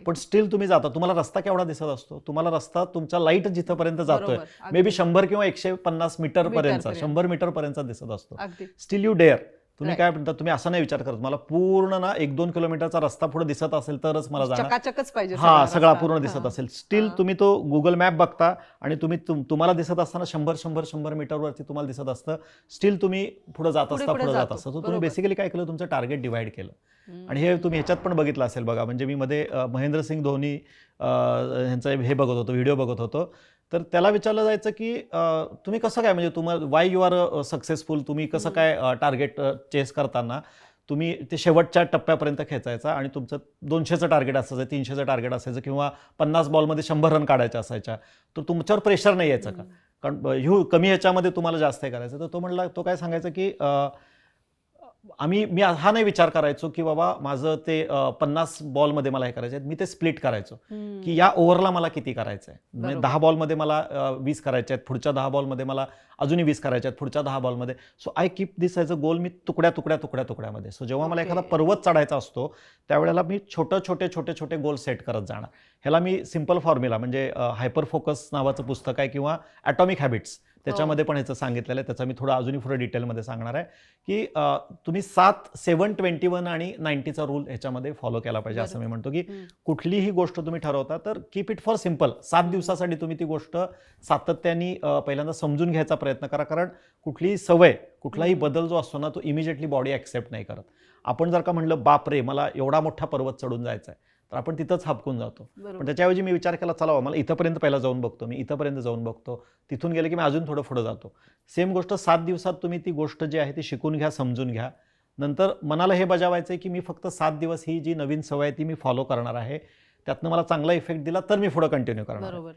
पण स्टील तुम्ही जाता, तुम्हाला रस्ता केवढा दिसत असतो? तुम्हाला रस्ता तुमच्या लाईट जिथपर्यंत जातोय मे बी 100 किंवा 150 मीटर पर्यंत, 100 मीटर पर्यंत दिसत असतो. Still you dare. तुम्ही काय म्हणता, तुम्ही असा नाही विचार करत मला पूर्ण ना 1-2 किलोमीटरचा रस्ता पुढे दिसत असेल तरच मला चकाचकच पाहिजे, सगळा पूर्ण दिसत असेल. स्टील तुम्ही तो गुगल मॅप बघता आणि तुम्हाला दिसत असताना 100 मीटरवरती तुम्हाला दिसत असतं, स्टील तुम्ही पुढे जात असता. तुम्ही बेसिकली काय केलं, तुमचं टार्गेट डिवाइड केलं. आणि हे तुम्ही ह्याच्यात पण बघितलं असेल बघा, म्हणजे मी मध्ये महेंद्रसिंग धोनी ह्यांचा हे बघत होतो, व्हिडिओ बघत होतो. तर त्याला विचारलं जायचं की तुम्ही कसं काय, म्हणजे तुम्हाला वाय यू आर सक्सेसफुल, तुम्ही कसं काय टार्गेट चेस करताना तुम्ही ते शेवटच्या टप्प्यापर्यंत खेचायचा आणि तुमचं 200चं टार्गेट असायचं, 300चं टार्गेट असायचं किंवा 50 बॉलमध्ये 100 रन काढायच्या असायच्या, तर तुमच्यावर प्रेशर नाही यायचं का, कारण कमी ह्याच्यामध्ये तुम्हाला जास्त हे करायचं. तर तो म्हणला, तो काय सांगायचं की मी हा नाही विचार करायचो की बाबा माझं ते 50 बॉलमध्ये मला हे करायचं, मी ते स्प्लिट करायचो की या ओव्हरला मला किती करायचं आहे. म्हणजे 10 बॉलमध्ये मला 20 करायचे आहेत, पुढच्या 10 बॉलमध्ये मला अजूनही 20 करायचे आहेत, पुढच्या 10 बॉलमध्ये. So I keep this as a goal, मी तुकड्यामध्ये. सो जेव्हा मला एखादा पर्वत चढायचा असतो त्यावेळेला मी छोटे गोल सेट करत जाणार. ह्याला मी सिम्पल फॉर्म्युला, म्हणजे हायपर फोकस नावाचं पुस्तक आहे किंवा ॲटॉमिक हॅबिट्स, त्याच्यामध्ये पण ह्याचं सांगितलेलं आहे. त्याचा मी थोडा अजूनही पुढे डिटेलमध्ये सांगणार आहे की तुम्ही 7, 21 आणि 90चा रूल ह्याच्यामध्ये फॉलो केला पाहिजे. असं मी म्हणतो की कुठलीही गोष्ट तुम्ही ठरवता तर कीप इट फॉर सिम्पल. 7 दिवसासाठी तुम्ही ती गोष्ट सातत्याने पहिल्यांदा समजून घ्यायचा प्रयत्न करा, कारण कुठलीही सवय, कुठलाही बदल जो असतो ना तो इमिजिएटली बॉडी ॲक्सेप्ट नाही करत. आपण जर का म्हणलं बापरे मला एवढा मोठा पर्वत चढून जायचा आहे, तर आपण तिथंच हबकून जातो. पण त्याच्याऐवजी मी विचार केला, चला मला इथंपर्यंत पहिला जाऊन बघतो, मी इथंपर्यंत जाऊन बघतो, तिथून गेले की मी अजून थोडं पुढे जातो. सेम गोष्ट 7 दिवसात तुम्ही ती गोष्ट जी आहे ती शिकून घ्या, समजून घ्या. नंतर मनाला हे बजावायचं आहे की मी फक्त 7 दिवस ही जी नवीन सवय आहे ती मी फॉलो करणार आहे, त्यातनं मला चांगला इफेक्ट दिला तर मी पुढे कंटिन्यू करणार.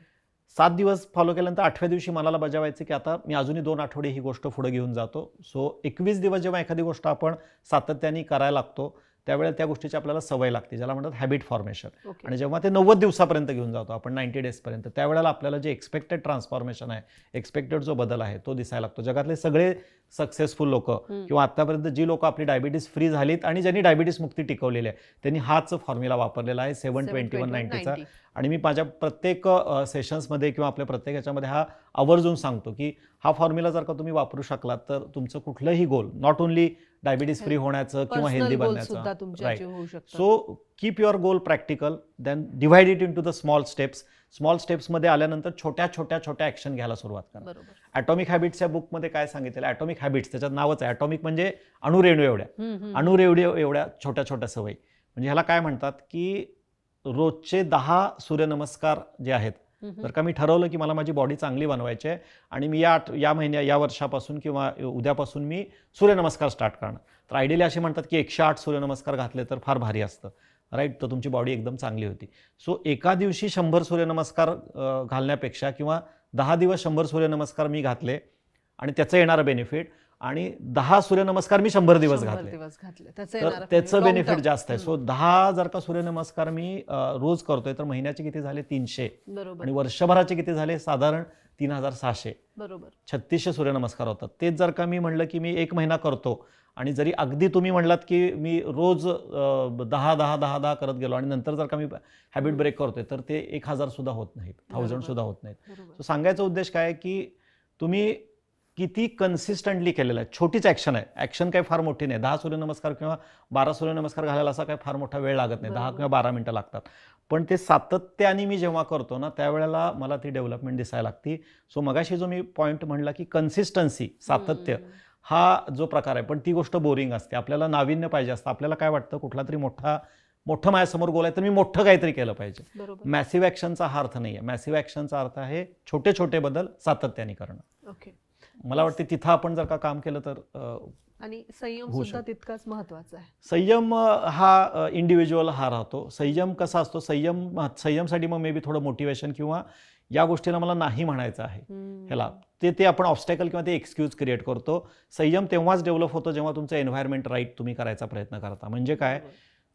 7 दिवस फॉलो केल्यानंतर 8व्या दिवशी मनाला बजावायचं की आता मी अजूनही 2 आठवडे ही गोष्ट पुढे घेऊन जातो. सो 21 दिवस जेव्हा एखादी गोष्ट आपण सातत्याने करायला लागतो त्यावेळेला त्या गोष्टीची आपल्याला सवय लागते, ज्याला म्हणतात हॅबिट फॉर्मेशन. आणि जेव्हा ते 90 दिवसापर्यंत घेऊन जातो आपण, 90 डेजपर्यंत, त्यावेळेला आपल्याला जे एक्सपेक्टेड ट्रान्सफॉर्मेशन आहे, एक्सपेक्टेड जो बदल आहे तो दिसायला लागतो. जगातले सगळे सक्सेसफुल लोक किंवा आतापर्यंत जी लोक आपली डायबिटीस फ्री झालीत आणि ज्यांनी डायबिटीस मुक्ती टिकवलेली आहे त्यांनी हाच फॉर्म्युला वापरलेला आहे 7-21-90चा. आणि मी माझ्या प्रत्येक सेशन्समध्ये किंवा आपल्या प्रत्येक ह्याच्यामध्ये हा आवर्जून सांगतो की हा फॉर्म्युला जर का तुम्ही वापरू शकलात तर तुमचं कुठलंही goal, not only diabetes free होण्याचं किंवा हेल्दी बनण्याचं, right. So keep your goal practical, then divide it into the small steps. Small स्टेप्समध्ये आल्यानंतर छोट्या छोट्या छोट्या ॲक्शन घ्यायला सुरुवात करा. ॲटॉमिक हॅबिट्सच्या बुकमध्ये काय सांगितलेलं, ॲटॉमिक हॅबिट्स, त्याच्यात नावच आहे ॲटॉमिक, म्हणजे अणुरेणू एवढ्या छोट्या छोट्या सवयी. म्हणजे ह्याला काय म्हणतात की रोजचे 10 सूर्यनमस्कार जे आहेत, जर का मी ठरवलं की मला माझी बॉडी चांगली बनवायची आहे आणि मी या वर्षापासून किंवा उद्यापासून मी सूर्यनमस्कार स्टार्ट करणार, तर आयडियली असे म्हणतात की 108 सूर्यनमस्कार घातले तर फार भारी असतं, राईट. तर तुमची बॉडी एकदम चांगली होती. सो एका दिवशी 100 सूर्यनमस्कार घालण्यापेक्षा किंवा 10 दिवस 100 सूर्यनमस्कार मी घातले आणि त्याचं येणारं बेनिफिट, आणि 10 सूर्यनमस्कार मी 100 दिवस घातले तर त्याचं बेनिफिट जास्त आहे. सो 10 जर का सूर्यनमस्कार मी रोज करतोय तर महिन्याचे किती झाले, 300, आणि वर्षभराचे किती झाले, साधारण 3600, 3600 सूर्यनमस्कार होतात. तेच जर का मी म्हणलं की मी 1 महिना करतो आणि जरी अगदी तुम्ही म्हणलात की मी रोज 10 करत गेलो आणि नंतर जर का मी हॅबिट ब्रेक करतोय तर ते 1000 सुद्धा होत नाहीत, 1000 सुद्धा होत नाहीत. सो सांगायचा उद्देश काय आहे की तुम्ही किती कन्सिस्टंटली केलेलं आहे. छोटीच ॲक्शन आहे, ॲक्शन काही फार मोठी नाही. 10 सूर्यनमस्कार किंवा 12 सूर्यनमस्कार घालायला असा काही फार मोठा वेळ लागत नाही, 10 किंवा 12 मिनिटं लागतात. पण ते सातत्याने मी जेव्हा करतो ना त्यावेळेला मला ती डेव्हलपमेंट दिसायला लागती. सो मगाशी जो मी पॉईंट म्हणला की कन्सिस्टन्सी, सातत्य, हा जो प्रकार आहे, पण ती गोष्ट बोरिंग असते. आपल्याला नाविन्य पाहिजे असतं. आपल्याला काय वाटतं, कुठला तरी मोठं माझ्यासमोर गोल आहे तर मी मोठं काहीतरी केलं पाहिजे. मॅसिव्ह ॲक्शनचा हा अर्थ नाही आहे. मॅसिव्ह ॲक्शनचा अर्थ आहे छोटे छोटे बदल सातत्याने करणं. मला वाटते तिथं आपण जर का काम केलं तर आणि संयम सुद्धा तितकाच महत्वाचा आहे. संयम हा इंडिव्हिज्युअल हा राहतो. संयम कसा असतो, संयमसाठी मग मे बी थोडं मोटिवेशन किंवा या गोष्टीला मला नाही म्हणायचं आहे ह्याला, ते आपण ऑब्स्टॅकल किंवा ते एक्सक्यूज क्रिएट करतो. संयम तेव्हाच डेव्हलप होतो जेव्हा तुमचं एन्व्हायरमेंट राईट तुम्ही करायचा प्रयत्न करता. म्हणजे काय,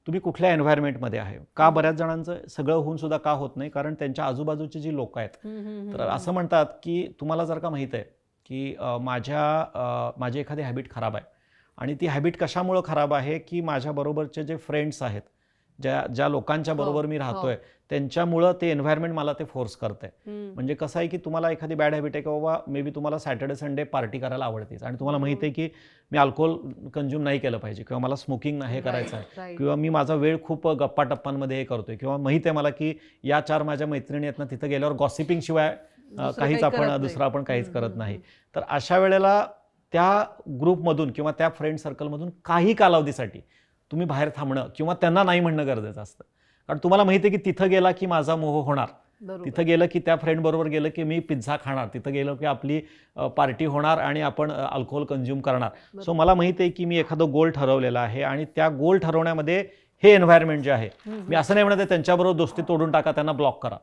तुम्ही कुठल्या एन्व्हायरमेंटमध्ये आहे. का बऱ्याच जणांचं सगळं होऊन सुद्धा का होत नाही, कारण त्यांच्या आजूबाजूची जी लोक आहेत, तर असं म्हणतात की तुम्हाला जर का माहीत आहे की माझी एखादी हॅबिट खराब आहे आणि ती हॅबिट कशामुळं खराब आहे की माझ्याबरोबरचे जे फ्रेंड्स आहेत, ज्या लोकांच्या बरोबर मी राहतोय त्यांच्यामुळं ते एन्व्हायरमेंट मला ते फोर्स करतंय. म्हणजे कसं आहे की तुम्हाला एखादी बॅड हॅबिट आहे की बाबा मे बी तुम्हाला सॅटर्डे संडे पार्टी करायला आवडतेच आणि तुम्हाला माहिती आहे की मी अल्कोहोल कंझ्युम नाही केलं पाहिजे किंवा मला स्मोकिंग नाही करायचं आहे किंवा मी माझा वेळ खूप गप्पा टप्पांमध्ये हे करतोय किंवा माहिती आहे मला की या 4 माझ्या मैत्रिणी आहेत ना, तिथं गेल्यावर गॉसिपिंग शिवाय दुसरं आपण काहीच करत नाही. तर अशा वेळेला त्या ग्रुपमधून किंवा त्या फ्रेंड सर्कलमधून काही कालावधीसाठी तुम्ही बाहेर थांबणं किंवा त्यांना नाही म्हणणं गरजेचं असतं. कारण तुम्हाला माहिती आहे की तिथं गेला की माझा मोह होणार, तिथं गेलं की त्या फ्रेंड बरोबर गेलं की मी पिझ्झा खाणार, तिथं गेलं की आपली पार्टी होणार आणि आपण अल्कोहोल कंझ्युम करणार. सो मला माहिती आहे की मी एखादं गोल ठरवलेला आहे आणि त्या गोल ठरवण्यामध्ये हे एन्व्हायरमेंट जे आहे, मी असं नाही म्हणत त्यांच्याबरोबर दोस्ती तोडून टाका, त्यांना ब्लॉक करा.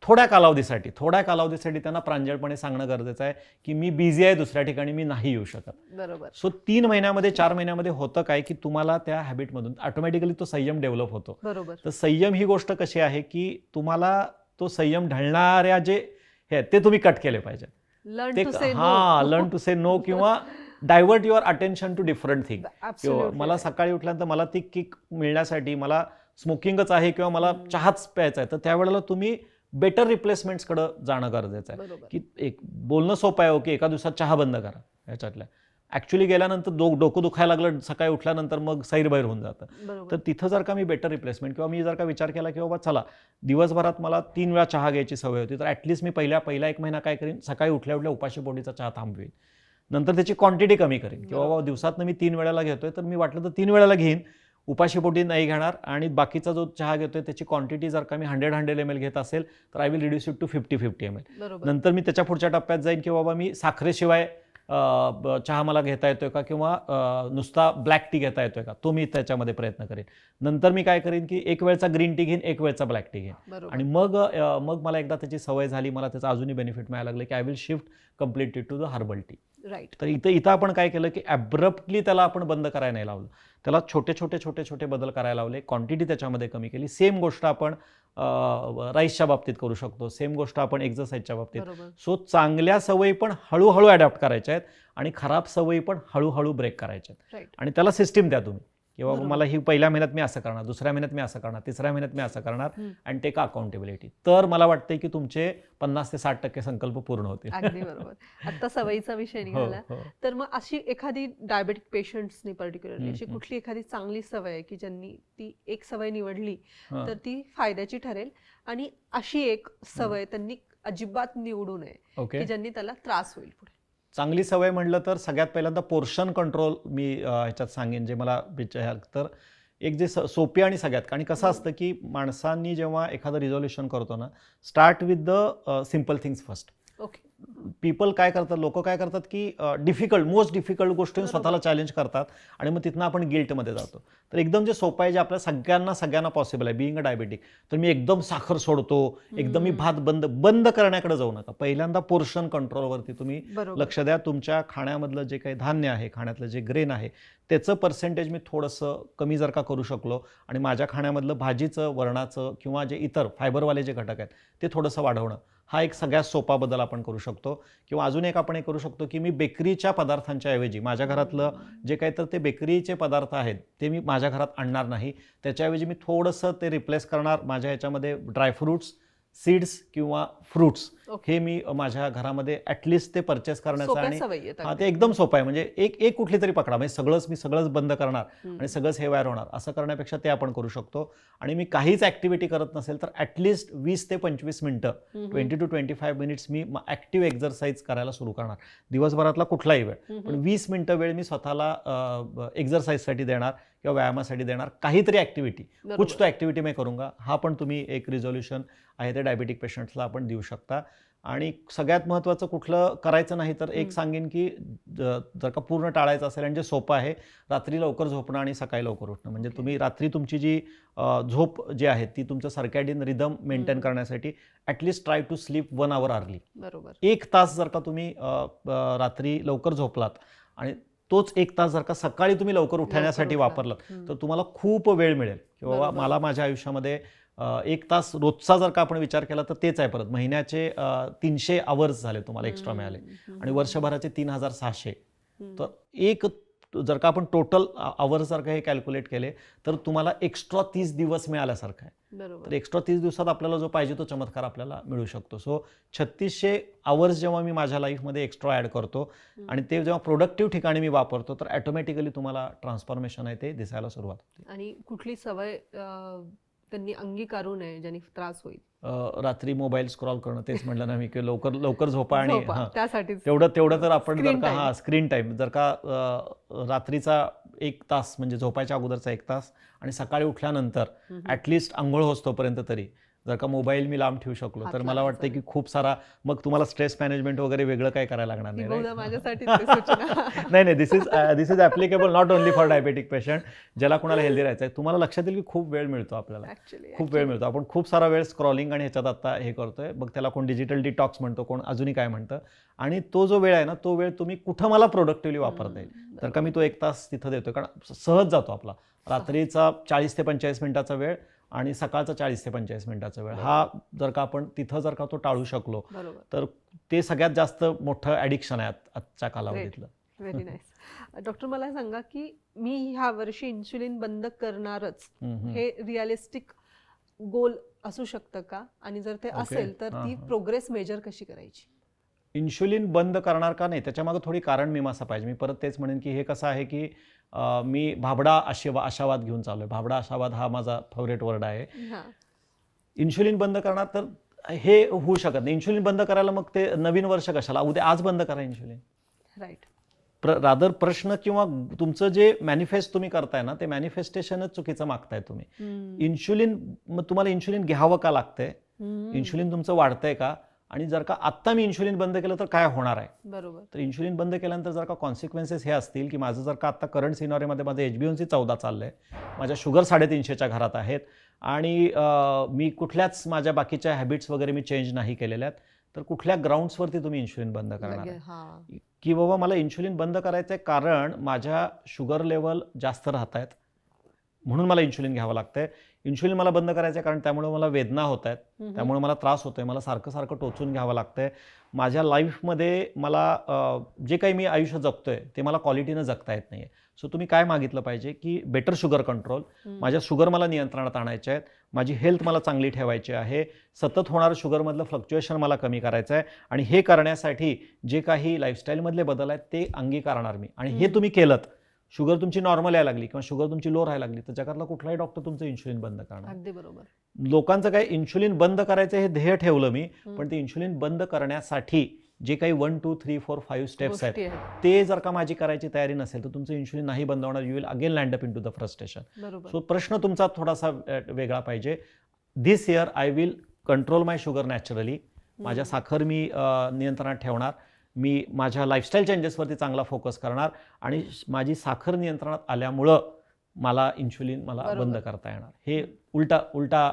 थोड्या कालावधीसाठी त्यांना प्रांजळपणे सांगणं गरजेचं आहे की मी बिझी आहे, दुसऱ्या ठिकाणी मी नाही येऊ शकत. बरोबर. सो 3 महिन्यामध्ये 4 महिन्यामध्ये होतं काय की तुम्हाला त्या हॅबिटमधून ऑटोमॅटिकली तो संयम डेव्हलप होतो. बरोबर. तर संयम ही गोष्ट कशी आहे की तुम्हाला तो संयम ढळणाऱ्या जे हे ते तुम्ही कट केले पाहिजे. लर्न टू से नो किंवा divert your attention to different thing. मला सकाळी उठल्यानंतर मला ती किक मिळण्यासाठी मला स्मोकिंगच आहे किंवा मला चहाच प्यायचा आहे, तर त्यावेळेला तुम्ही बेटर रिप्लेसमेंट्सकडे जाणं गरजेचं आहे. की एक बोलणं सोपं आहे की एका दिवसात चहा बंद करा, ह्याच्यातल्या ॲक्च्युली गेल्यानंतर डोकं दुखायला लागलं सकाळी उठल्यानंतर मग सैरभैर होऊन जातं. तर तिथं जर का मी बेटर रिप्लेसमेंट किंवा मी जर का विचार केला की बाबा चला दिवसभरात मला 3 वेळा चहा घ्यायची सवय होती, तर ॲटलिस्ट मी पहिला 1 महिना काय करीन, सकाळी उठल्या उपाशी पोटीचा चहा थांबवेन, नंतर त्याची क्वांटिटी कमी करेन की बाबा दिवसातनं मी 3 वेळेला घेतोय तर मी वाटलं तर 3 वेळेला घेईन, उपाशीपोटी नाही घेणार. आणि बाकीचा जो चहा घेतोय त्याची क्वांटिटी जर का मी 100 ml घेत असेल तर I will reduce it to 50 ml. नंतर मी त्याच्या पुढच्या टप्प्यात जाईन की बाबा मी साखरेशिवाय चहा मला घेता येतोय का किंवा नुसता ब्लॅक टी घेता येतोय का, तो मी त्याच्यामध्ये प्रयत्न करेन. नंतर मी काय करेन की 1 वेळचा ग्रीन टी घेईन, 1 वेळचा ब्लॅक टी घेईन. आणि मग मला एकदा त्याची सवय झाली, मला त्याचा अजूनही बेनिफिट मिळायला लागले की I will shift completely to the herbal tea. Right. तर इथं आपण काय केलं की ॲब्रप्टली त्याला आपण बंद करायला नाही लावलं, त्याला छोटे छोटे बदल करायला लावले, क्वांटिटी त्याच्यामध्ये कमी केली. सेम गोष्ट आपण राईसच्या बाबतीत करू शकतो, सेम गोष्ट आपण एक्झरसाईजच्या बाबतीत. बरोबर. सो चांगल्या सवयी पण हळूहळू अडॅप्ट करायच्या आहेत आणि खराब सवयी पण हळूहळू ब्रेक करायच्या आहेत. राईट. आणि त्याला सिस्टीम द्या तुम्ही, किंवा बरोबर. मला ही पहिल्या महिन्यात मी असं करणार, दुसऱ्या महिन्यात मी असं करणार, तिसऱ्या महिन्यात मी असं करणार, हम्म. आणि टेक अकाउंटेबिलिटी. तर मला वाटतंय की तुमचे 50 ते 60% संकल्प पूर्ण होतील. अगदी बरोबर. आता सवयीचा विषय निघाला, हो. तर मग अशी एखादी डायबेटिक पेशंट्सनी पर्टिक्युलरली अशी हम्म. कुठली एखादी चांगली सवय आहे की ज्यांनी ती एक सवय निवडली हां. तर ती फायद्याची ठरेल, आणि अशी एक सवय त्यांनी अजिबात निवडू नये ओके. की ज्यांनी त्याला त्रास होईल पुढे? चांगली सवय म्हटलं तर सगळ्यात पहिल्यांदा पोर्शन कंट्रोल मी ह्याच्यात सांगेन, जे मला तर एक जे सोपी आणि सगळ्यात, आणि कसं असतं की माणसांनी जेव्हा एखादं रिझोल्युशन करतो ना, start with the simple things first. Okay. People काय करतात, लोक काय करतात की मोस्ट डिफिकल्ट गोष्टी बरोबर. स्वतःला चॅलेंज करतात, आणि मग तिथनं आपण गिल्टमध्ये जातो. तर एकदम जे सोपं आहे, जे आपल्या सगळ्यांना पॉसिबल आहे, बिईंग अ डायबेटिक, तर मी एकदम साखर सोडतो, एकदम मी भात बंद करण्याकडे जाऊ नका. पहिल्यांदा पोर्शन कंट्रोलवरती तुम्ही बरोबर. लक्ष द्या. तुमच्या खाण्यामधलं जे काही धान्य आहे, खाण्यातलं जे ग्रेन आहे, त्याचं पर्सेंटेज मी थोडंसं कमी जर का करू शकलो, आणि माझ्या खाण्यामधलं भाजीचं, वरणाचं किंवा जे इतर फायबरवाले जे घटक आहेत ते थोडंसं वाढवणं, हा एक सगळ्यात सोपा बदल आपण करू शकतो. किंवा अजून एक आपण हे करू शकतो की मी बेकरीच्या पदार्थांच्या ऐवजी माझ्या घरातलं जे काही तर ते बेकरीचे पदार्थ आहेत ते मी माझ्या घरात आणणार नाही. त्याच्याऐवजी मी थोडंसं ते रिप्लेस करणार. माझ्या ह्याच्यामध्ये ड्रायफ्रुट्स, सीड्स किंवा फ्रुट्स ओके. हे मी माझ्या घरामध्ये ॲटलिस्ट ते परचेस करण्याचा. सोप्या आणि सवयी आहेत हा, अगदी. ते एकदम सोपं आहे. म्हणजे एक कुठली तरी पकडा, म्हणजे मी सगळंच बंद करणार हम्म. आणि सगळंच हे वायर होणार, असं करण्यापेक्षा ते आपण करू शकतो. आणि मी काहीच ॲक्टिव्हिटी करत नसेल तर ॲटलिस्ट 20 ते 25 मिनिटं, 20 to 25 minutes me active exercise करायला सुरू करणार. दिवसभरातला कुठलाही वेळ, पण 20 मिनिटं वेळ मी स्वतःला एक्झरसाईजसाठी देणार किंवा व्यायामासाठी देणार. काहीतरी ॲक्टिव्हिटी, बरोबर. कुछ तो ॲक्टिव्हिटी मैं करूंगा. हा पण तुम्ही एक रिझोल्युशन आहे ते डायबेटिक पेशंट्सला आपण देऊ शकता. आणि सगळ्यात महत्त्वाचं कुठलं करायचं नाही तर एक सांगेन की जर का पूर्ण टाळायचं असेल, आणि जे सोपं आहे, रात्री लवकर झोपणं आणि सकाळी लवकर उठणं. म्हणजे तुम्ही रात्री तुमची जी झोप जी आहे ती तुमचं सर्कॅडियन रिदम मेंटेन करण्यासाठी at least try to sleep 1 hour early. बरोबर. 1 तास जर का तुम्ही रात्री लवकर झोपलात आणि तोच 1 तास जर का सकाळी तुम्ही लवकर उठण्यासाठी उठलात. वापरलात तर तुम्हाला खूप वेळ मिळेल. किंवा बरोबर. मला माझ्या आयुष्यामध्ये 1 तास रोजचा जर का आपण विचार केला तर तेच आहे. परत महिन्याचे 300 आवर्स झाले तुम्हाला एक्स्ट्रा मिळाले, आणि वर्षभराचे 3600. तर एक जर का आपण टोटल आवर्स जर का हे कॅल्क्युलेट केले तर तुम्हाला एक्स्ट्रा 30 दिवस मिळाल्यासारखं आहे. बरोबर. तर एक्स्ट्रा 30 दिवसात आपल्याला जो पाहिजे तो चमत्कार आपल्याला मिळू शकतो. सो 3600 आवर्स जेव्हा मी माझ्या लाईफमध्ये एक्स्ट्रा ॲड करतो आणि ते जेव्हा प्रोडक्टिव्ह ठिकाणी मी वापरतो तर ॲटोमॅटिकली तुम्हाला ट्रान्सफॉर्मेशन आहे ते दिसायला सुरुवात होते. आणि कुठली सवय त्यांनी अंगीकारू नये ज्याने त्रास होईल? रात्री मोबाईल स्क्रॉल करणं, तेच म्हटलं ना मी की लवकर झोपा. आणि झोपा. त्यासाठीच तेवढं तर आपण Screen जर का time. स्क्रीन टाईम जर का रात्रीचा 1 तास म्हणजे झोपायच्या अगोदरचा 1 तास, आणि सकाळी उठल्यानंतर ॲटलिस्ट आंघोळ होतोपर्यंत तरी जर का मोबाईल मी लांब ठेवू शकलो हात तर मला वाटतं लावायचा की खूप सारा, मग तुम्हाला स्ट्रेस मॅनेजमेंट वगैरे वेगळं काय करायला लागणार ती नाही. बहुधा right? माझ्यासाठीच आहे सूचना. नाही, this is applicable not only for diabetic patient. ज्याला कोणाला हेल्दी राहायचं आहे, तुम्हाला लक्षात येईल की खूप वेळ मिळतो आपल्याला. Actually, खूप वेळ मिळतो. आपण खूप सारा वेळ स्क्रॉलिंग आणि ह्याच्यात आता हे करतोय. मग त्याला कोण डिजिटल डिटॉक्स म्हणतो, कोण अजूनही काय म्हणतं. आणि तो जो वेळ आहे ना, तो वेळ तुम्ही कुठं मला प्रोडक्टिव्हली वापरता येईल. तर का मी तो 1 तास तिथं देतोय, कारण सहज जातो आपला. रात्रीचा 40 ते 45 मिनिटाचा वेळ आणि सकाळचा 40 ते 45 मिनिटाचा वेळ, हा जर का आपण तिथं जर का तो टाळू शकलो बरोबर. तर ते सगळ्यात जास्त मोठं ॲडिक्शन आहे आजच्या कालावधीतलं. Very nice. डॉक्टर, मला सांगा की मी ह्या वर्षी इन्सुलिन बंद करणारच, हे रिअलिस्टिक गोल असू शकतं का? आणि जर ते असेल तर ती प्रोग्रेस मेजर कशी करायची? इन्शुलिन बंद करणार का नाही, त्याच्यामागे थोडी कारण मीमांसा पाहिजे. मी परत तेच म्हणेन की हे कसं आहे की मी भाबडा आशावाद घेऊन चालू आहे. भाबडा आशावाद हा माझा फेवरेट वर्ड आहे. इन्शुलिन बंद करणार तर हे होऊ शकत नाही. इन्शुलिन बंद करायला मग ते नवीन वर्ष कशाला, आज बंद करा इन्शुलिन. राईट. रादर प्रश्न किंवा तुमचं जे मॅनिफेस्ट तुम्ही करताय ना, ते मॅनिफेस्टेशनच चुकीचं मागताय तुम्ही. इन्शुलिन, मग तुम्हाला इन्शुलिन घ्यावं का लागतंय? इन्शुलिन तुमचं वाढतंय का? आणि जर का आत्ता मी इन्शुलिन बंद केलं तर काय होणार आहे? बरोबर. तर इन्शुलिन बंद केल्यानंतर जर का कॉन्सिक्वेन्सेस हे असतील की माझं जर का आत्ता करंट सिनारीमध्ये माझं HbA1c 14 चाललंय, माझ्या शुगर 350च्या घरात आहेत, आणि मी कुठल्याच माझ्या बाकीच्या हॅबिट्स वगैरे मी चेंज नाही केलेल्या आहेत, तर कुठल्या ग्राउंड्सवरती तुम्ही इन्शुलिन बंद करणार आहे? की बाबा मला इन्शुलिन बंद करायचं आहे कारण माझ्या शुगर लेवल जास्त राहत आहेत म्हणून मला इन्शुलिन घ्यावं लागतंय. इन्शुलिन मला बंद करायचं आहे कारण त्यामुळे मला वेदना होत आहेत, त्यामुळे मला त्रास होतोय, मला सारखं सारखं टोचून घ्यावं लागतंय. माझ्या लाईफमध्ये मला जे काही मी आयुष्य जगतोय ते मला क्वालिटीनं जगता येत नाही आहे. सो तुम्ही काय मागितलं पाहिजे की बेटर शुगर कंट्रोल, माझ्या शुगर मला नियंत्रणात आणायचे आहेत, माझी हेल्थ मला चांगली ठेवायची आहे, सतत होणारं शुगरमधलं फ्लक्च्युएशन मला कमी करायचं आहे आणि हे करण्यासाठी जे काही लाईफस्टाईलमधले बदल आहेत ते अंगीकारणार मी. आणि हे तुम्ही केलं, शुगर तुमची नॉर्मल यायला लागली किंवा शुगर तुमची लो राहायला लागली तर जगातला कुठलाही डॉक्टर तुमचं इन्शुलिन बंद करणार. अगदी बरोबर. लोकांचं काय इन्शुलिन बंद करायचं हे ध्येय ठेवलं मी, पण ते इन्शुलिन बंद करण्यासाठी जे काही 1, 2, 3, 4, 5 स्टेप्स गोष्टी आहेत आहेत. ते जर का माझी करायची तयारी नसेल तर तुमचं इन्शुलिन नाही बंद होणार. You will again land up into the frustration. बरोबर. सो प्रश्न तुमचा थोडासा वेगळा पाहिजे. This year I will control my sugar naturally. माझ्या साखर मी नियंत्रणात ठेवणार. मी माझ्या लाईफस्टाईल चेंजेसवरती चांगला फोकस करणार आणि माझी साखर नियंत्रणात आल्यामुळं मला इन्शुलिन मला बरोबर. बंद करता येणार. हे उलटा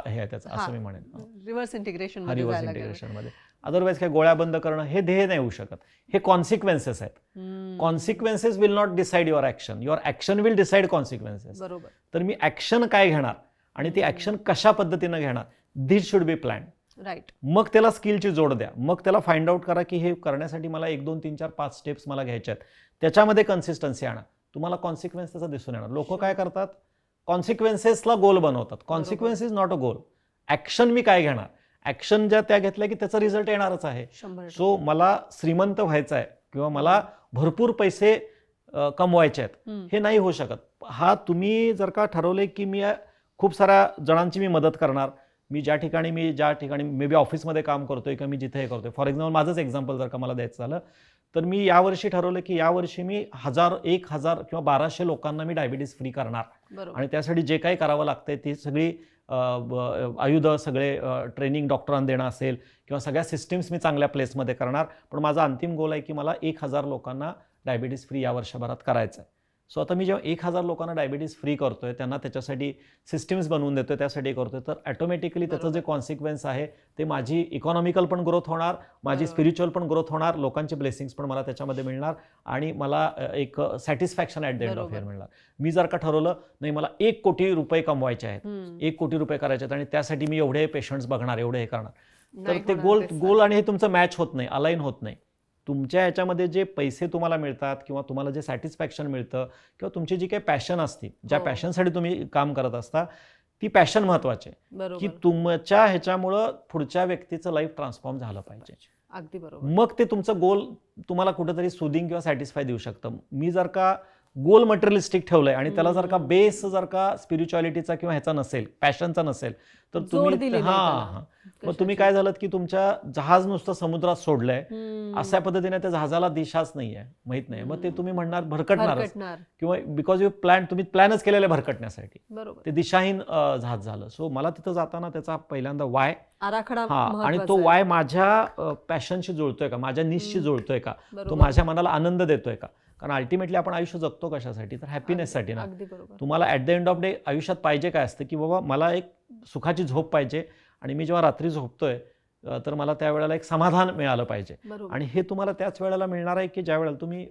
हे आहे त्याचं, असं मी म्हणेन. रिव्हर्स इंटिग्रेशन रिव्हर्स इंटिग्रेशनमध्ये. अदरवाईज काय गोळ्या बंद करणं हे ध्येय नाही होऊ शकत. हे कॉन्सिक्वेन्सेस आहेत. Consequences will not decide your action, your action will decide consequences. बरोबर. तर मी ॲक्शन काय घेणार आणि ती ॲक्शन कशा पद्धतीनं घेणार, दिस शुड बी प्लॅन. राईट. मग त्याला स्किलची जोड द्या. मग त्याला फाइंड आउट करा की हे करण्यासाठी मला 1, 2, 3, 4, 5 स्टेप्स मला घ्यायचे आहेत. त्याच्यामध्ये कन्सिस्टन्सी आणा. तुम्हाला कॉन्सिक्वेन्स त्याचा दिसून येणार. लोक काय करतात, कॉन्सिक्वेन्सेसला गोल बनवतात. Consequence is not a goal. Action मी काय घेणार, ॲक्शन ज्या त्या घेतल्या की त्याचा रिझल्ट येणारच आहे. 100%. सो मला श्रीमंत व्हायचं आहे किंवा मला भरपूर पैसे कमवायचे आहेत, हे नाही होऊ शकत. हा तुम्ही जर का ठरवले की मी खूप साऱ्या जणांची मी मदत करणार, मी ज्या ठिकाणी मे बी ऑफिसमध्ये काम करतोय किंवा मी जिथे हे करतोय, फॉर एक्झाम्पल माझंच एक्झाम्पल जर का मला द्यायचं झालं तर मी यावर्षी ठरवलं की यावर्षी मी 1000 किंवा 1200 लोकांना मी डायबिटीज फ्री करणार. बरोबर. आणि त्यासाठी जे काही करावं लागतंय ती सगळी आयुधं, सगळे ट्रेनिंग डॉक्टरांना देणं असेल किंवा सगळ्या सिस्टीम्स मी चांगल्या प्लेसमध्ये करणार. पण माझा अंतिम गोल आहे की मला 1000 लोकांना डायबिटीज फ्री या वर्षभरात करायचं आहे. सो आता मी जेव्हा 1000 लोकांना डायबिटीज फ्री करतोय, त्यांना त्याच्यासाठी सिस्टीम्स बनवून देतोय, त्यासाठी करतोय, तर ॲटोमॅटिकली त्याचं जे कॉन्सिक्वेन्स आहे ते माझी इकॉनॉमिकल पण ग्रोथ होणार, माझी स्पिरिच्युअल पण ग्रोथ होणार, लोकांचे ब्लेसिंग्स पण मला त्याच्यामध्ये मिळणार आणि मला एक satisfaction at the end of year मिळणार. मी जर का ठरवलं नाही मला 1 कोटी रुपये कमवायचे आहेत, 1 कोटी रुपये करायचे आहेत आणि त्यासाठी मी एवढे पेशंट्स बघणार, एवढे हे करणार, तर ते गोल आणि हे तुमचं मॅच होत नाही, अलाईन होत नाही. तुमच्या ह्याच्यामध्ये जे पैसे तुम्हाला मिळतात किंवा तुम्हाला जे सॅटिस्फॅक्शन मिळतं किंवा तुमची जी काही पॅशन असते, ज्या पॅशनसाठी तुम्ही काम करत असता, ती पॅशन महत्वाची आहे की तुमच्या ह्याच्यामुळं पुढच्या व्यक्तीचं लाईफ ट्रान्सफॉर्म झालं पाहिजे. अगदी बरोबर. मग ते तुमचं गोल तुम्हाला कुठेतरी सुदिंग किंवा सॅटिस्फाय देऊ शकतं. मी जर का गोल मटेरियलिस्टिक ठेवलंय आणि त्याला जर का बेस जर का स्पिरिच्युअलिटीचा किंवा ह्याचा नसेल, पॅशनचा नसेल, तर तुम्ही मग तुम्ही काय झालं की तुमच्या जहाज नुसतं समुद्रात सोडलंय, अशा पद्धतीने त्या जहाजाला दिशाच नाहीये, माहित नाही. मग ते तुम्ही म्हणणार भरकटणार किंवा बिकॉज तुम्ही प्लॅनच केलेलं भरकटण्यासाठी, ते दिशाहीन जहाज झालं. सो मला तिथं जाताना त्याचा पहिल्यांदा वाय आराखडा आणि तो वाय माझ्या पॅशनशी जुळतोय का, माझ्या निशशी जुळतोय का, तो माझ्या मनाला आनंद देतोय का. कारण अल्टिमेटली आपण आयुष्य जगतो कशासाठी, तर हॅपीनेससाठी ना. तुम्हाला at the end of day आयुष्यात पाहिजे काय असतं की बाबा मला एक सुखाची झोप पाहिजे आणि मी जेव्हा रात्री झोपतोय तर मला त्यावेळेला एक समाधान मिळालं पाहिजे. आणि हे तुम्हाला त्याच वेळेला मिळणार आहे की ज्या वेळेला तुम्ही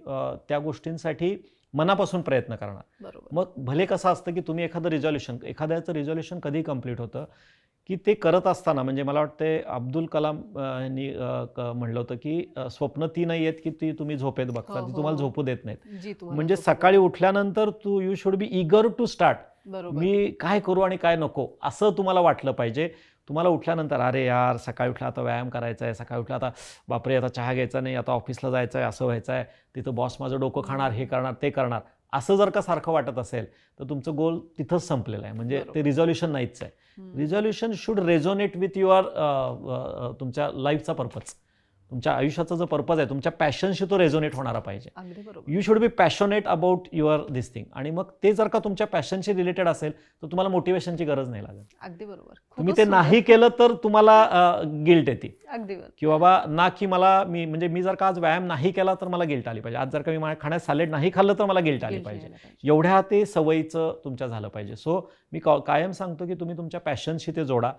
त्या गोष्टींसाठी मनापासून प्रयत्न करणार. मग भले कसं असतं की तुम्ही एखाद्याचं रिझोल्युशन कधी कम्प्लीट होतं की ते करत असताना, म्हणजे मला वाटते अब्दुल कलाम यांनी म्हणलं होतं की स्वप्न ती नाही आहेत की ती तुम्ही झोपेत बघता, ती तुम्हाला झोपू देत नाहीत. म्हणजे सकाळी उठल्यानंतर you should be eager to start. मी काय करू आणि काय नको असं तुम्हाला वाटलं पाहिजे. तुम्हाला उठल्यानंतर अरे यार सकाळी उठला आता व्यायाम करायचा आहे, सकाळी उठला आता बापरे आता चहा घ्यायचा नाही, आता ऑफिसला जायचं आहे, असं व्हायचं आहे, तिथं बॉस माझं डोकं खाणार, हे करणार ते करणार, असं जर का सारखं वाटत असेल तर तुमचं गोल तिथंच संपलेलं आहे. म्हणजे ते रिझोल्युशन नाहीच आहे. Resolution should resonate with your तुमच्या लाईफचा पर्पज, तुमच्या आयुष्याचा जो पर्पज आहे, तुमच्या पॅशनशी तो रेझोनेट होणारा पाहिजे. You should B passionate about your this thing. आणि मग ते जर का तुमच्या पॅशनशी रिलेटेड असेल तर तुम्हाला मोटिवेशनची गरज नाही लागत. अगदी बरोबर. तुम्ही ते नाही केलं तर तुम्हाला गिल्ट येते अगदी की बाबा ना, की मी जर का आज व्यायाम नाही केला तर मला गिल्ट आली पाहिजे, आज जर का मी माझ्या खाण्यात सॅलेड नाही खाल्लं तर मला गिल्ट आली पाहिजे, एवढ्या ते सवयीचं तुमच्या झालं पाहिजे. सो मी कायम सांगतो की तुम्ही तुमच्या पॅशनशी ते जोडा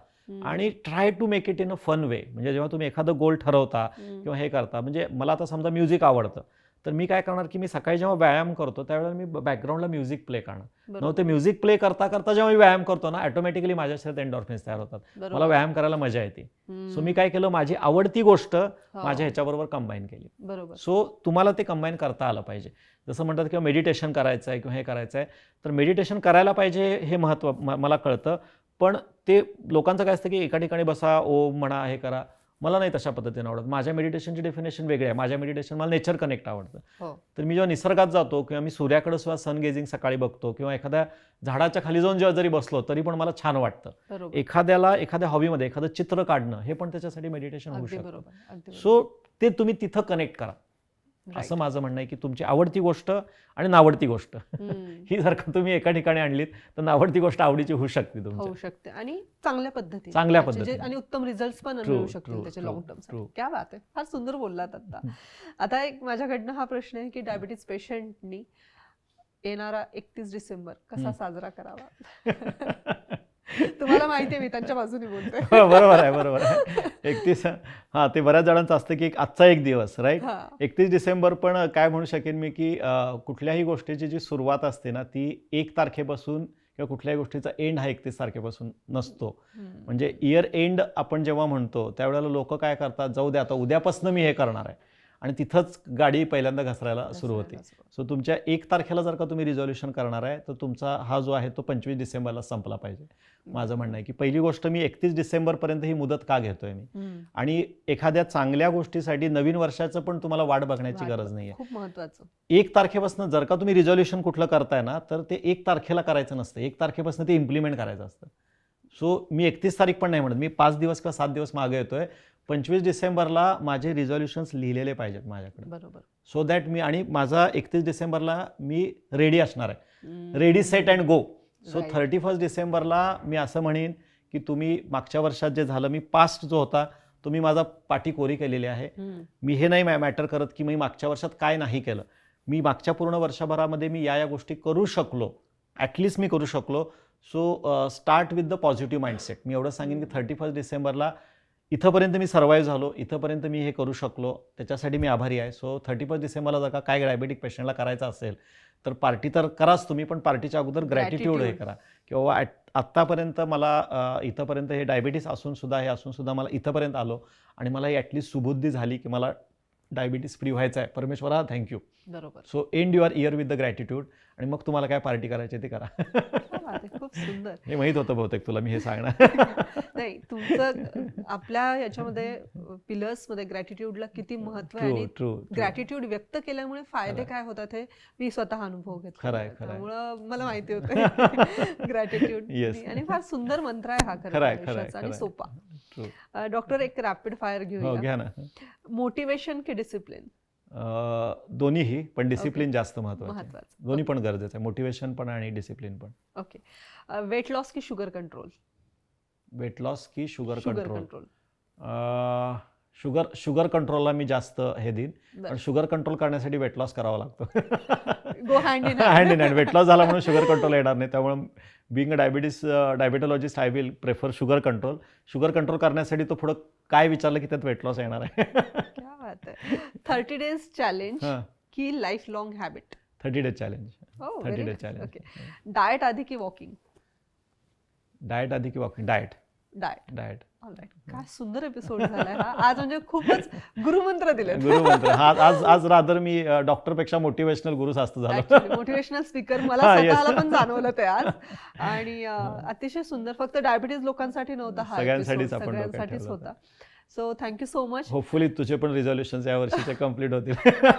आणि try to make it in a fun way. म्हणजे जेव्हा तुम्ही एखादं गोल ठरवता किंवा हे करता, म्हणजे मला आता समजा म्युझिक आवडतं तर मी काय करणार की मी सकाळी जेव्हा व्यायाम करतो त्यावेळेला मी बॅकग्राऊंडला म्युझिक प्ले करणार. बरोबर. मग ते म्युझिक प्ले करता करता जेव्हा मी व्यायाम करतो ना ऑटोमॅटिकली माझ्या शरीरात एंडॉर्फिन्स तयार होतात. मला बरोबर. व्यायाम करायला मजा येते. हम्म. सो मी काय केलं, माझी आवडती गोष्ट हो. माझ्या ह्याच्याबरोबर कंबाईन केली. बरोबर. सो तुम्हाला ते कंबाईन करता आलं पाहिजे. जसं म्हणतात किंवा मेडिटेशन करायचं आहे किंवा हे करायचं आहे, तर मेडिटेशन करायला पाहिजे हे महत्त्व मला कळतं. पण ते लोकांचं काय असतं की एका ठिकाणी बसा, ओम म्हणा, हे करा. मला नाही तशा पद्धतीने आवडत. माझ्या मेडिटेशनची डेफिनेशन वेगळी आहे. माझ्या मेडिटेशन मला नेचर कनेक्ट आवडतं. हो. तर मी जेव्हा निसर्गात जातो किंवा मी सूर्याकडे सुद्धा सन गेजिंग सकाळी बघतो किंवा एखाद्या झाडाच्या खाली जाऊन जेव्हा जरी बसलो तरी पण मला छान वाटतं. बरोबर. एखाद्या हॉबीमध्ये एखादं चित्र काढणं हे पण त्याच्यासाठी मेडिटेशन होऊ अगदी शकतं. बरोबर. अगदी बरोबर. सो ते तुम्ही तिथं कनेक्ट करा. Right. असं माझं म्हणणं आहे की तुमची आवडती गोष्ट आणि नावडती गोष्ट हम्म. ही जर का तुम्ही एका ठिकाणी आणलीत तर नावडती गोष्ट आवडीची होऊ शकते होऊ तुमची. शकते आणि चांगल्या पद्धतीने चांगल्या त्याचे पद्धतीने. आणि उत्तम रिझल्ट पण True, मिळू शकतील true, त्याचे true, लॉंग टर्म true. क्या बात आहे, फार सुंदर बोललात आता एक माझ्याकडनं हा प्रश्न आहे की डायबिटीज पेशंटनी येणारा 31 डिसेंबर कसा साजरा करावा? तुम्हाला माहिती आहे मी त्यांच्या बाजूने बोलते. हो, बरोबर आहे. 31 हां, ते बऱ्याच जणांचं असतं की आजचा एक दिवस राईट. हा. 31 डिसेंबर पण काय म्हणू शकेन मी की कुठल्याही गोष्टीची जी सुरुवात असते ना ती 1 तारखेपासून किंवा कुठल्याही गोष्टीचा एंड हा 31 तारखेपासून नसतो. हम्म. म्हणजे इयर एंड आपण जेव्हा म्हणतो त्यावेळेला लोक काय करतात, जाऊ दे आता उद्यापासून मी हे करणार आहे आणि तिथंच गाडी पहिल्यांदा घसरायला सुरू होते. सो तुमच्या 1 तारखेला जर का तुम्ही रिझॉल्युशन करणार आहे तर तुमचा हा जो आहे तो 25 डिसेंबरला संपला पाहिजे. माझं म्हणणं आहे की पहिली गोष्ट मी 31 डिसेंबरपर्यंत ही मुदत का घेतोय मी, हम्म. आणि एखाद्या चांगल्या गोष्टीसाठी नवीन वर्षाचं पण तुम्हाला वाट बघण्याची गरज नाही आहे. खूप महत्वाचं. 1 तारखेपासून जर का तुम्ही रिझॉल्युशन कुठलं करताय ना तर ते 1 तारखेला करायचं नसतं. 1 तारखेपासून ते इम्प्लिमेंट करायचं असतं. सो मी 31 तारीख पण नाही म्हणत, मी 5 दिवस किंवा 7 दिवस मागे येतोय. 25 डिसेंबरला माझे रिझॉल्युशन्स लिहिलेले पाहिजेत माझ्याकडे. बरोबर. सो दॅट मी आणि माझा 31 डिसेंबरला मी रेडी असणार आहे. हम्म. Ready set and go. So Right. 31 डिसेंबरला मी असं म्हणेन की तुम्ही मागच्या वर्षात जे झालं, मी पास्ट जो होता तो मी माझा पाठी कोरी केलेली आहे. हम्म. मी हे नाही मॅटर करत की मी मागच्या वर्षात काय नाही केलं. मी मागच्या पूर्ण वर्षभरामध्ये मी या गोष्टी करू शकलो, ॲटलिस्ट मी करू शकलो. So start with the positive mindset. मी एवढं सांगेन की 31 डिसेंबरला इथंपर्यंत मी सर्वाईव्ह झालो, इथंपर्यंत मी हे करू शकलो, त्याच्यासाठी मी आभारी आहे. सो 31 डिसेंबरला जर का काय डायबेटिक पेशंटला करायचं असेल तर पार्टी तर कराच तुम्ही, पण पार्टीच्या अगोदर ग्रॅटिट्यूड हे करा किंवा आत्तापर्यंत मला इथंपर्यंत हे डायबिटीस असून सुद्धा मला इथंपर्यंत आलो आणि मला ही ॲटलिस्ट सुबुद्धी झाली की मला डायबिटीस फ्री व्हायचं आहे. परमेश्वरा थँक्यू. बरोबर. So and your year with the gratitude आणि मग तुम्हाला काय पार्टी करायची ते करा. क्या बात आहे, खूप सुंदर. हे माहीत होतं बहुतेक तुला मी हे सांगणार. नाही, तुमचं आपल्या याच्यामध्ये पिलर्स मध्ये ग्रॅटिट्यूडला किती महत्व आहे आणि ट्रू ग्रॅटिट्यूड व्यक्त केल्यामुळे फायदे काय होतात हे मी स्वतः अनुभव घेतला. खरं आहे. त्यामुळं मला माहिती होतं ग्रॅटिट्यूड. Yes. आणि फार सुंदर मंत्र आहे हा खरं आहे, आयुष्याचा आणि सोपा. ट्रू. डॉक्टर एक रॅपिड फायर हो, घेऊया. घ्या ना. मोटिवेशन की डिसिप्लिन? दोन्हीही, पण डिसिप्लिन जास्त महत्वाचं. महत्वाचं. दोन्ही पण गरजेचं आहे, मोटिवेशन पण आणि डिसिप्लिन पण. ओके. वेट लॉस की शुगर कंट्रोल? वेट लॉस की sugar sugar control? Control. Sugar कंट्रोलला मी जास्त हे देईन, पण शुगर कंट्रोल करण्यासाठी वेट लॉस करावा लागतो. Go hand in hand in hand. Weight loss झाला म्हणून शुगर कंट्रोल येणार नाही. त्यामुळे being a diabetologist I will prefer sugar control. Sugar control करण्यासाठी तो पुढं काय विचारलं की त्यात वेट लॉस येणार आहे. क्या बात आहे. 30 डेज चॅलेंज हां. की life long habit? 30 days challenge. Oh, 30 very days nice. Challenge. Okay. Diet आधी की वॉकिंग? डाएट आधी की वॉकिंग? डाएट. डाएट. ऑलराईट. काय सुंदर एपिसोड झालाय हा आज. म्हणजे खूपच गुरुमंत्र दिले. गुरुमंत्र. आज रादर मी डॉक्टरपेक्षा मोटिवेशनल गुरुशास्त्र झालो. मोटिवेशनल स्पीकर मला स्वतःला पण जाणवलं ते आज. आणि अतिशय सुंदर. फक्त डायबिटीज लोकांसाठी नव्हता हा सगळ्यांसाठीच episode, आपण डोक्यात सगळ्यांसाठीच ठेवला होता. So thank you so much. Hopefully तुझे पण रिझॉल्युशन्स या वर्षीचे कम्प्लीट होतील.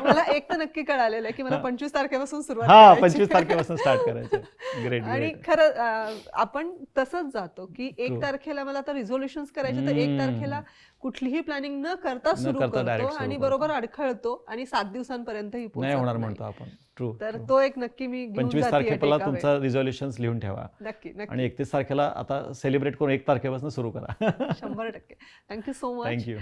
मला एक तर नक्की कळालेलं आहे की मला 25 तारखेपासून सुरुवात हा, करायची. 25 तारखेपासून स्टार्ट करायचं. ग्रेट. आणि खरं आपण तसंच जातो की 1 तारखेला मला आता रिझोल्युशन्स करायचे, तर 1 तारखेला कुठलीही प्लॅनिंग न करता सुरू करता करतो direct सुरू आणि करतो. बरोबर अडखळतो आणि 7 दिवसांपर्यंतही नाही होणार म्हणतो आपण. ट्रू. तर तो एक नक्की मी घेऊन 25 जातेय तारखेला takeaway. तुमचा रिझॉल्युशन्स लिहून ठेवा नक्की नक्की. आणि 31 तारखेला आता सेलिब्रेट करून 1 तारखेपासून सुरू करा. 100%. Thank you so much. थँक्यू.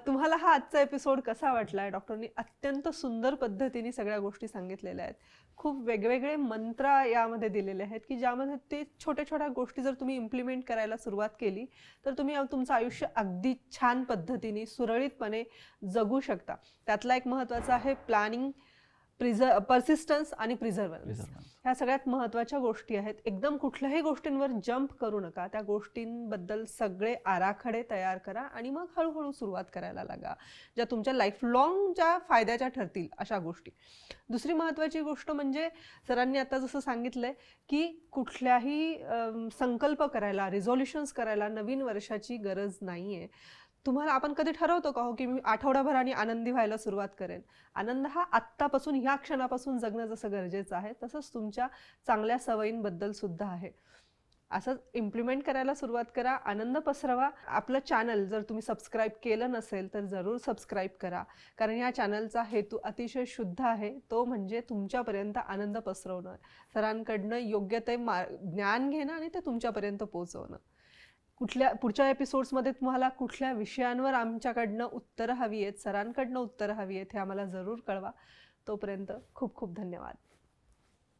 तुम्हाला हा आजचा एपिसोड कसा वाटलाय? डॉक्टरनी अत्यंत सुंदर पद्धतीने सगळ्या गोष्टी सांगितलेल्या आहेत. खूप वेगवेगळे मंत्र यामध्ये दिलेले आहेत की ज्यामध्ये ते छोट्या छोट्या गोष्टी जर तुम्ही इम्प्लिमेंट करायला सुरुवात केली तर तुम्ही तुमचं आयुष्य अगदी छान पद्धतीने सुरळीतपणे जगू शकता. त्यातला एक महत्त्वाचा आहे प्लॅनिंग परसिस्टन्स आणि प्रिझर्वन्स ह्या सगळ्यात महत्त्वाच्या गोष्टी आहेत. एकदम कुठल्याही गोष्टींवर जंप करू नका. त्या गोष्टींबद्दल सगळे आराखडे तयार करा आणि मग हळूहळू सुरुवात करायला लागा, ज्या तुमच्या लाईफ लॉंग ज्या फायद्याच्या ठरतील अशा गोष्टी. दुसरी महत्त्वाची गोष्ट म्हणजे सरांनी आता जसं सांगितलंय की कुठल्याही संकल्प करायला, रिझोल्युशन्स करायला नवीन वर्षाची गरज नाहीये. तुम्हाला आपण कधी ठरवतो का हो की मी आठवडाभराने आनंदी व्हायला सुरुवात करेन? आनंद हा आत्तापासून, ह्या क्षणापासून जगणं जसं गरजेचं आहे तसंच तुमच्या चांगल्या सवयींबद्दल सुद्धा आहे. असं इम्प्लिमेंट करायला सुरुवात करा, आनंद पसरवा. आपलं चॅनल जर तुम्ही सबस्क्राईब केलं नसेल तर जरूर सबस्क्राईब करा, कारण या चॅनलचा हेतू अतिशय शुद्ध आहे, तो म्हणजे तुमच्यापर्यंत आनंद पसरवणं, सरांकडनं योग्य ते ज्ञान घेणं आणि ते तुमच्यापर्यंत पोहोचवणं. पुढच्या एपिसोड्समध्ये तुम्हाला कुठल्या विषयांवर आमच्याकडनं उत्तरं हवी आहेत, सरांकडनं उत्तरं हवी आहेत, हे आम्हाला जरूर कळवा. तोपर्यंत खूप खूप धन्यवाद.